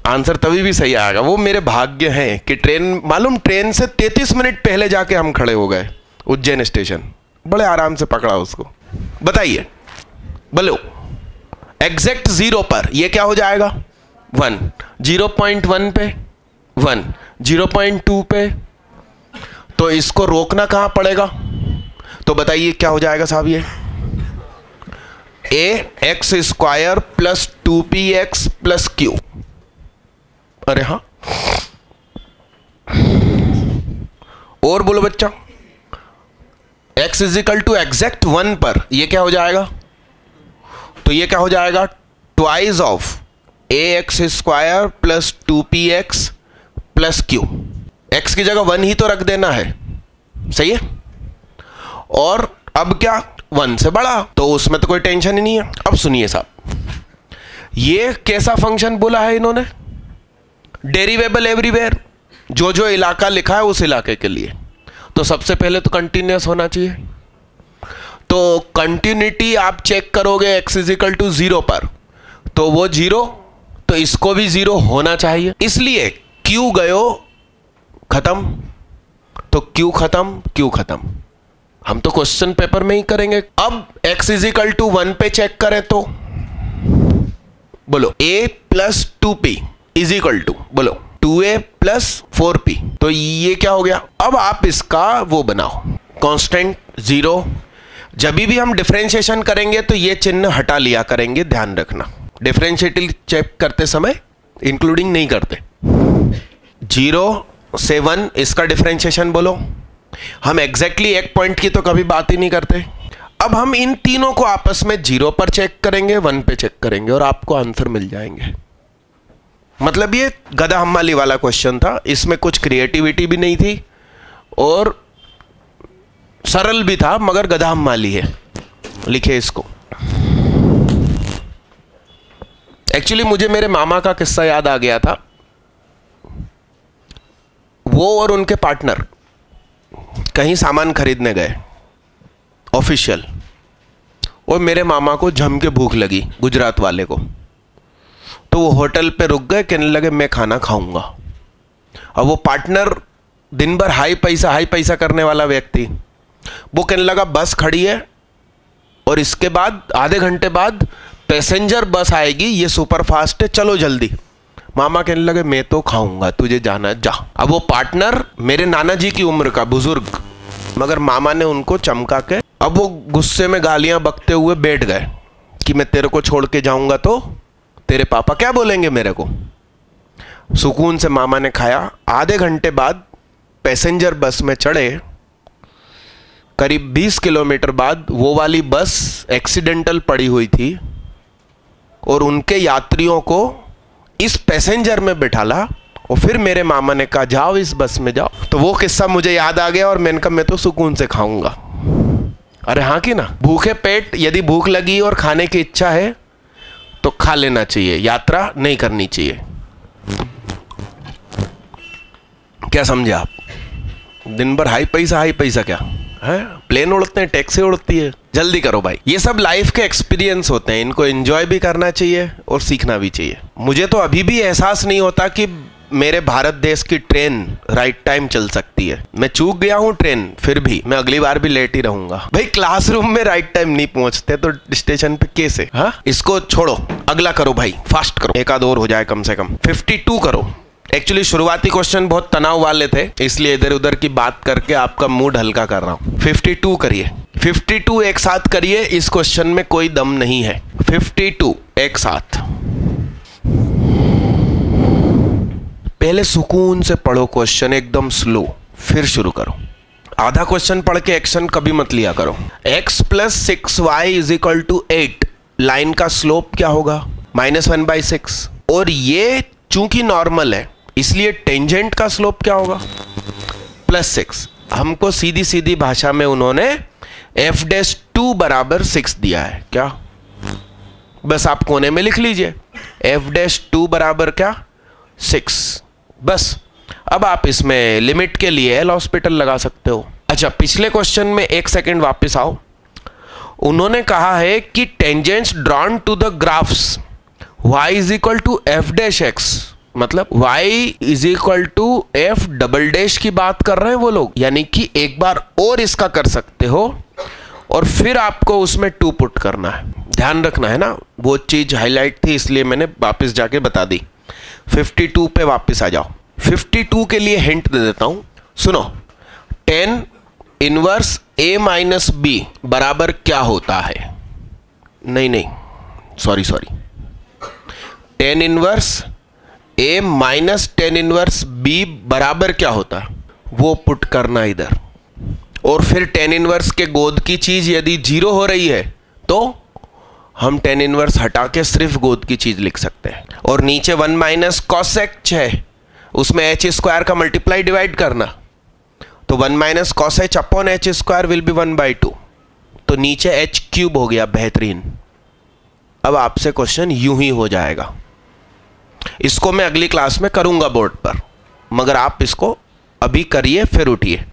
आंसर तभी भी सही आएगा। वो मेरे भाग्य हैं कि ट्रेन, मालूम ट्रेन से 33 मिनट पहले जाके हम खड़े हो गए उज्जैन स्टेशन, बड़े आराम से पकड़ा उसको। बताइए बोलो, एग्जैक्ट 0 पर ये क्या हो जाएगा? 1, 0.1 पे 1, 0.2 पे, तो इसको रोकना कहां पड़ेगा? तो बताइए क्या हो जाएगा साहब? ये ax² + 2px + q। अरे हाँ, और बोलो बच्चा। x = एग्जैक्ट 1 पर ये क्या हो जाएगा? तो ये क्या हो जाएगा? Twice of ax² + 2px + q। x की जगह 1 ही तो रख देना है, सही है। और अब क्या 1 से बड़ा, तो उसमें तो कोई टेंशन ही नहीं है। अब सुनिए साहब, ये कैसा फंक्शन बोला है इन्होंने, डेरिवेबल एवरीवेयर, जो जो इलाका लिखा है उस इलाके के लिए। तो सबसे पहले तो कंटिन्यूअस होना चाहिए। तो कंटिन्यूटी आप चेक करोगे x इजिकल टू 0 पर, तो वो 0, तो इसको भी 0 होना चाहिए। इसलिए q गयो खत्म, तो q खत्म, q खत्म। हम तो क्वेश्चन पेपर में ही करेंगे। अब x इजिकल टू 1 पे चेक करें तो बोलो a plus 2p is equal to बोलो 2a प्लस 4p। तो ये क्या हो गया, अब आप इसका वो बनाओ कांस्टेंट 0। जब भी हम डिफरेंशिएशन करेंगे तो ये चिन्ह हटा लिया करेंगे, ध्यान रखना। डिफरेंशिएटिव चेक करते समय इंक्लूडिंग नहीं करते। 0 से 1 इसका डिफरेंशिएशन बोलो। हम एग्जैक्टली एक पॉइंट की तो कभी बात ही नहीं करते। अब हम इन तीनों को आपस में 0 पर चेक करेंगे, 1 पे चेक करेंगे और आपको आंसर मिल जाएंगे। मतलब ये गधा हम्माली वाला क्वेश्चन था, इसमें कुछ क्रिएटिविटी भी नहीं थी और सरल भी था, मगर गधा हम्माली है। लिखे इसको। एक्चुअली मुझे मेरे मामा का किस्सा याद आ गया था। वो और उनके पार्टनर कहीं सामान खरीदने गए ऑफिशियल, और मेरे मामा को जम के भूख लगी, गुजरात वाले को। तो वो होटल पे रुक गए, कहने लगे मैं खाना खाऊंगा। अब वो पार्टनर दिन भर हाई पैसा करने वाला व्यक्ति, वो कहने लगा बस खड़ी है और इसके बाद आधे घंटे बाद पैसेंजर बस आएगी, ये सुपर फास्ट है, चलो जल्दी। मामा कहने लगे मैं तो खाऊंगा, तुझे जाना जा। अब वो पार्टनर मेरे नाना जी की उम्र का बुजुर्ग, मगर मामा ने उनको चमका के, अब वो गुस्से में गालियां बकते हुए बैठ गए कि मैं तेरे को छोड़ के जाऊंगा तो तेरे पापा क्या बोलेंगे मेरे को। सुकून से मामा ने खाया। आधे घंटे बाद पैसेंजर बस में चढ़े। करीब 20 किलोमीटर बाद वो वाली बस एक्सीडेंटल पड़ी हुई थी और उनके यात्रियों को इस पैसेंजर में बिठाला और फिर मेरे मामा ने कहा जाओ इस बस में जाओ। तो वो किस्सा मुझे याद आ गया और मैंने कहा मैं तो सुकून से खाऊंगा। अरे हाँ कि ना, भूखे पेट यदि भूख लगी और खाने की इच्छा है तो खा लेना चाहिए, यात्रा नहीं करनी चाहिए। क्या समझे आप? दिन भर हाई पैसा क्या है, प्लेन उड़ते हैं, टैक्सी उड़ती है, जल्दी करो भाई। ये सब लाइफ के एक्सपीरियंस होते हैं, इनको एंजॉय भी करना चाहिए और सीखना भी चाहिए। मुझे तो अभी भी एहसास नहीं होता कि मेरे भारत देश की ट्रेन राइट टाइम चल सकती है। मैं चूक गया हूं ट्रेन, फिर भी मैं अगली बार भी लेट ही रहूंगा। भाई क्लासरूम में राइट टाइम नहीं पहुंचते तो स्टेशन पे कैसे? हाँ, इसको छोड़ो, अगला करो भाई, फास्ट करो, एक आध और हो जाए कम से कम। 52 करो। एक्चुअली शुरुआती क्वेश्चन बहुत तनाव वाले थे, इसलिए इधर उधर की बात करके आपका मूड हल्का कर रहा हूं। 52 करिए, 52 एक साथ करिए, इस क्वेश्चन में कोई दम नहीं है। 52 एक साथ। पहले सुकून से पढ़ो क्वेश्चन, एकदम स्लो, फिर शुरू करो। आधा क्वेश्चन पढ़ के एक्शन कभी मत लिया करो। x + 6y = 8 लाइन का स्लोप क्या होगा? -1/6। और ये चूंकि नॉर्मल है इसलिए टेंजेंट का स्लोप क्या होगा? +6। हमको सीधी सीधी भाषा में उन्होंने f'2 = 6 दिया है। क्या? बस आप कोने में लिख लीजिए f'2 = क्या? 6। बस। अब आप इसमें लिमिट के लिए एल हॉस्पिटल लगा सकते हो। अच्छा, पिछले क्वेश्चन में एक सेकंड वापस आओ। उन्होंने कहा है कि tangents drawn to the graphs y = f'(x), मतलब y = f" की बात कर रहे हैं वो लोग। यानी कि एक बार और इसका कर सकते हो और फिर आपको उसमें 2 पुट करना है। ध्यान रखना है ना, वो चीज हाईलाइट थी इसलिए मैंने वापस जाके बता दी। 52 पे वापस आ जाओ। 52 के लिए हिंट दे देता हूं, सुनो। tan इनवर्स a - b बराबर क्या होता है? नहीं, sorry, tan inverse a - tan inverse b बराबर क्या होता है वो पुट करना इधर। और फिर tan इनवर्स के गोद की चीज यदि 0 हो रही है तो हम tan इनवर्स हटा के सिर्फ गोद की चीज लिख सकते हैं। और नीचे 1 - cosec है, उसमें एच स्क्वायर का मल्टीप्लाई डिवाइड करना, तो 1 minus cos H upon H square will be 1/2, तो नीचे एच क्यूब हो गया। बेहतरीन। अब आपसे क्वेश्चन यूं ही हो जाएगा। इसको मैं अगली क्लास में करूंगा बोर्ड पर, मगर आप इसको अभी करिए फिर उठिए।